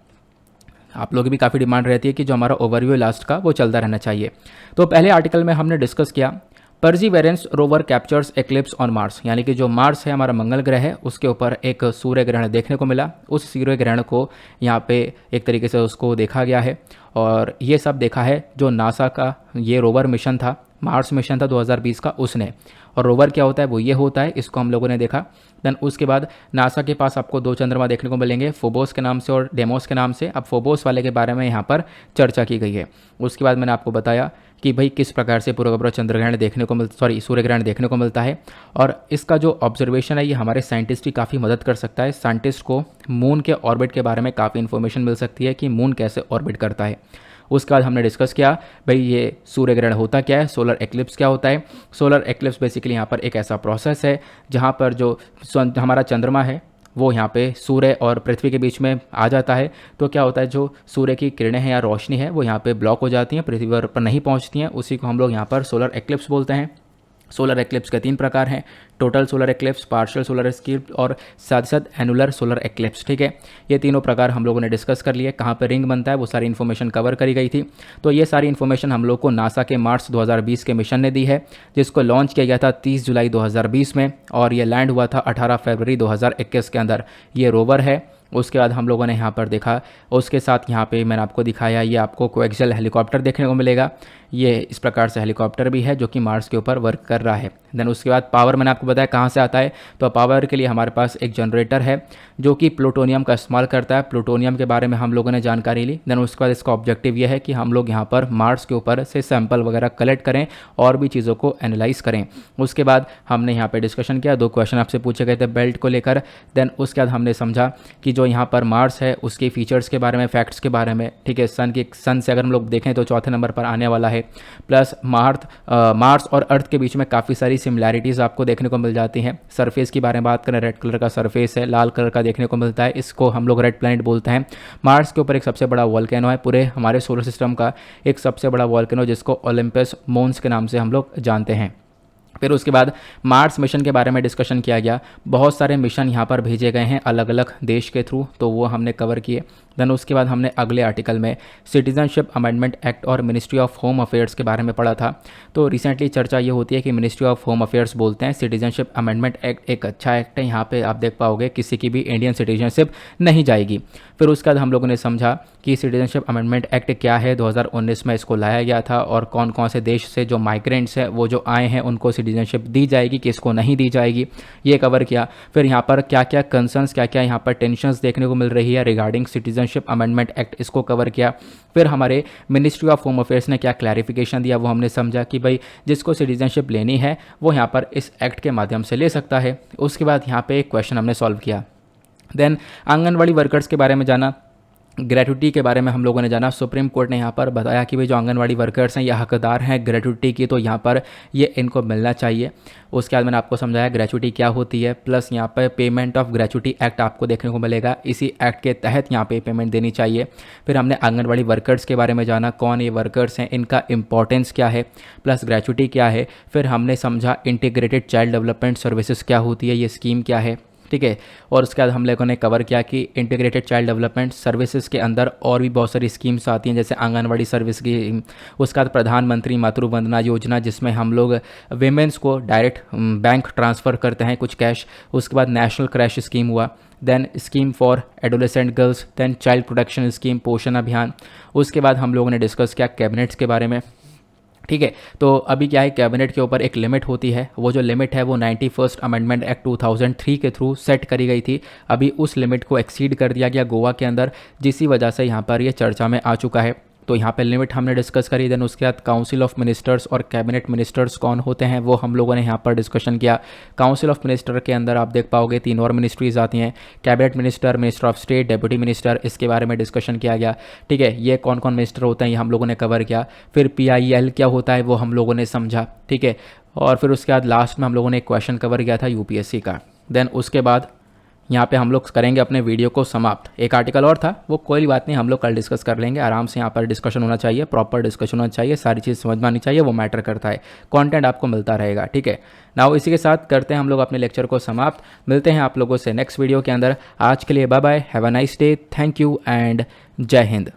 आप लोगों की भी काफ़ी डिमांड रहती है कि जो हमारा ओवरव्यू लास्ट का वो चलता रहना चाहिए। तो पहले आर्टिकल में हमने डिस्कस किया Perseverance rover captures eclipse on Mars, यानी कि जो मार्स है हमारा मंगल ग्रह है उसके ऊपर एक सूर्य ग्रहण देखने को मिला। उस सूर्य ग्रहण को यहाँ पे एक तरीके से उसको देखा गया है, और ये सब देखा है जो नासा का ये रोवर मिशन था, मार्स मिशन था 2020 का, उसने। और रोवर क्या होता है वो ये होता है, इसको हम लोगों ने देखा। देन उसके बाद नासा के पास आपको 2 चंद्रमा देखने को मिलेंगे, फोबोस के नाम से और डेमोस के नाम से। अब फोबोस वाले के बारे में यहाँ पर चर्चा की गई है। उसके बाद मैंने आपको बताया कि भाई किस प्रकार से पूरा पूरा चंद्रग्रहण देखने को सूर्य ग्रहण देखने को मिलता है, और इसका जो ऑब्जर्वेशन है ये हमारे साइंटिस्ट की काफ़ी मदद कर सकता है। साइंटिस्ट को मून के ऑर्बिट के बारे में काफ़ी इन्फॉर्मेशन मिल सकती है कि मून कैसे ऑर्बिट करता है। उसके बाद हमने डिस्कस किया भाई ये सूर्य ग्रहण होता क्या है, सोलर एक्लिप्स क्या होता है। सोलर एक्लिप्स बेसिकली यहाँ पर एक ऐसा प्रोसेस है जहाँ पर जो हमारा चंद्रमा है वो यहाँ पे सूर्य और पृथ्वी के बीच में आ जाता है। तो क्या होता है, जो सूर्य की किरणें हैं या रोशनी है वो यहाँ पे ब्लॉक हो जाती हैं, पृथ्वी पर नहीं पहुँचती हैं, उसी को हम लोग यहाँ पर सोलर एक्लिप्स बोलते हैं। सोलर एक्लिप्स के 3 प्रकार हैं, total solar eclipse, partial solar eclipse और साथ साथ एनुलर सोलर एक्लिप्स। ठीक है, ये तीनों प्रकार हम लोगों ने डिस्कस कर लिए। कहाँ पर रिंग बनता है वो सारी इन्फॉर्मेशन कवर करी गई थी। तो ये सारी इन्फॉर्मेशन हम लोग को नासा के मार्स 2020 के मिशन ने दी है, जिसको लॉन्च किया गया था 30 जुलाई 2020 में, और ये लैंड हुआ था 18 फरवरी 2021 के अंदर। ये रोवर है। उसके बाद हम लोगों ने यहाँ पर देखा, उसके साथ यहाँ पे मैंने आपको दिखाया, ये आपको कोएक्सियल हेलीकॉप्टर देखने को मिलेगा। ये इस प्रकार से हेलीकॉप्टर भी है जो कि मार्स के ऊपर वर्क कर रहा है। देन उसके बाद पावर मैंने आपको बताया कहाँ से आता है, तो पावर के लिए हमारे पास एक जनरेटर है जो कि प्लूटोनियम का इस्तेमाल करता है। प्लूटोनियम के बारे में हम लोगों ने जानकारी ली। देन उसके बाद इसका ऑब्जेक्टिव ये है कि हम लोग यहाँ पर मार्स के ऊपर से सैंपल वगैरह कलेक्ट करें और भी चीज़ों को एनालाइज करें। उसके बाद हमने यहाँ पर डिस्कशन किया, 2 क्वेश्चन आपसे पूछे गए थे बेल्ट को लेकर। देन उसके बाद हमने समझा कि जो यहाँ पर मार्स है उसके फीचर्स के बारे में, फैक्ट्स के बारे में। ठीक है, सन से अगर हम लोग देखें तो चौथे नंबर पर आने वाला है। प्लस मार्स और अर्थ के बीच में काफ़ी सारी सिमिलैरिटीज़ आपको देखने को मिल जाती हैं। सरफेस की बारे में बात करें, रेड कलर का सरफेस है, लाल कलर का देखने को मिलता है, इसको हम लोग रेड प्लैनेट बोलते हैं। मार्स के ऊपर एक सबसे बड़ा वॉल्केनो है, पूरे हमारे सोलर सिस्टम का एक सबसे बड़ा वॉल्केनो, जिसको ओलंपस मोन्स के नाम से हम लोग जानते हैं। फिर उसके बाद मार्स मिशन के बारे में डिस्कशन किया गया। बहुत सारे मिशन यहाँ पर भेजे गए हैं अलग अलग देश के थ्रू, तो वो हमने कवर किए। देन उसके बाद हमने अगले आर्टिकल में सिटीजनशिप अमेंडमेंट एक्ट और मिनिस्ट्री ऑफ होम अफेयर्स के बारे में पढ़ा था। तो रिसेंटली चर्चा ये होती है कि मिनिस्ट्री ऑफ होम अफेयर्स बोलते हैं, सिटीजनशिप अमेंडमेंट एक्ट एक अच्छा एक्ट है। यहाँ पे आप देख पाओगे किसी की भी इंडियन सिटीजनशिप नहीं जाएगी। फिर उसके बाद हम लोगों ने समझा कि सिटीजनशिप अमेंडमेंट एक्ट क्या है, 2019 में इसको लाया गया था, और कौन कौन से देश से जो माइग्रेंट्स हैं वो जो आए हैं उनको सिटीजनशिप दी जाएगी, किसको नहीं दी जाएगी, ये कवर किया। फिर यहाँ पर क्या क्या कंसर्न्स, क्या क्या यहाँ पर टेंशंस देखने को मिल रही है regarding citizenship citizenship amendment act, इसको कवर किया। फिर हमारे मिनिस्ट्री ऑफ होम अफेयर्स ने क्या क्लैरिफिकेशन दिया वो हमने समझा कि भाई जिसको सिटीजनशिप लेनी है वो यहाँ पर इस एक्ट के माध्यम से ले सकता है। उसके बाद यहाँ पे एक क्वेश्चन हमने सॉल्व किया। देन आंगनवाड़ी वर्कर्स के बारे में जाना, ग्रेट्युटी के बारे में हम लोगों ने जाना। सुप्रीम कोर्ट ने यहाँ पर बताया कि भाई जो आंगनवाड़ी वर्कर्स हैं ये हकदार हैं ग्रेट्युटी की, तो यहाँ पर ये इनको मिलना चाहिए। उसके बाद मैंने आपको समझाया ग्रेच्युटी क्या होती है, प्लस यहाँ पर पेमेंट ऑफ ग्रेच्युटी एक्ट आपको देखने को मिलेगा, इसी एक्ट के तहत यहाँ पे पेमेंट देनी चाहिए। फिर हमने आंगनवाड़ी वर्कर्स के बारे में जाना, कौन ये वर्कर्स हैं, इनका इंपॉर्टेंस क्या है, प्लस ग्रेच्युटी क्या है। फिर हमने समझा इंटीग्रेटेड चाइल्ड डेवलपमेंट सर्विसेज क्या होती है, ये स्कीम क्या है, ठीक है। और उसके बाद हम लोगों ने कवर किया कि इंटीग्रेटेड चाइल्ड डेवलपमेंट सर्विसेज के अंदर और भी बहुत सारी स्कीम्स आती हैं, जैसे आंगनवाड़ी सर्विस की, उसके बाद प्रधानमंत्री मातृ वंदना योजना जिसमें हम लोग वीमेंस को डायरेक्ट बैंक ट्रांसफ़र करते हैं कुछ कैश। उसके बाद नेशनल क्रैश स्कीम हुआ, then scheme for adolescent girls, then child protection scheme, Poshan Abhiyan. उसके बाद हम लोगों ने डिस्कस किया कैबिनेट्स के बारे में, ठीक है। तो अभी क्या है, कैबिनेट के ऊपर एक लिमिट होती है, वो जो लिमिट है वो 91st अमेंडमेंट एक्ट 2003 के थ्रू सेट करी गई थी। अभी उस लिमिट को एक्सीड कर दिया गया गोवा के अंदर, जिसकी वजह से यहाँ पर ये चर्चा में आ चुका है। तो यहाँ पे लिमिट हमने डिस्कस करी। देन उसके बाद काउंसिल ऑफ मिनिस्टर्स और कैबिनेट मिनिस्टर्स कौन होते हैं वो हम लोगों ने यहाँ पर डिस्कशन किया। काउंसिल ऑफ मिनिस्टर के अंदर आप देख पाओगे 3 और मिनिस्ट्रीज आती हैं, cabinet minister, minister of state, deputy minister, इसके बारे में डिस्कशन किया गया, ठीक है। ये कौन कौन मिनिस्टर होते हैं ये हम लोगों ने कवर किया। फिर PIL क्या होता है वो हम लोगों ने समझा, ठीक है। और फिर उसके बाद लास्ट में हम लोगों ने एक क्वेश्चन कवर किया था UPSC का। देन उसके बाद यहाँ पे हम लोग करेंगे अपने वीडियो को समाप्त। एक आर्टिकल और था, वो कोई बात नहीं, हम लोग कल डिस्कस कर लेंगे आराम से। यहाँ पर डिस्कशन होना चाहिए, प्रॉपर डिस्कशन होना चाहिए, सारी चीज़ समझ में आनी चाहिए, वो मैटर करता है। कंटेंट आपको मिलता रहेगा, ठीक है। नाउ इसी के साथ करते हैं हम लोग अपने लेक्चर को समाप्त। मिलते हैं आप लोगों से नेक्स्ट वीडियो के अंदर। आज के लिए bye bye, have a nice day, thank you and जय हिंद।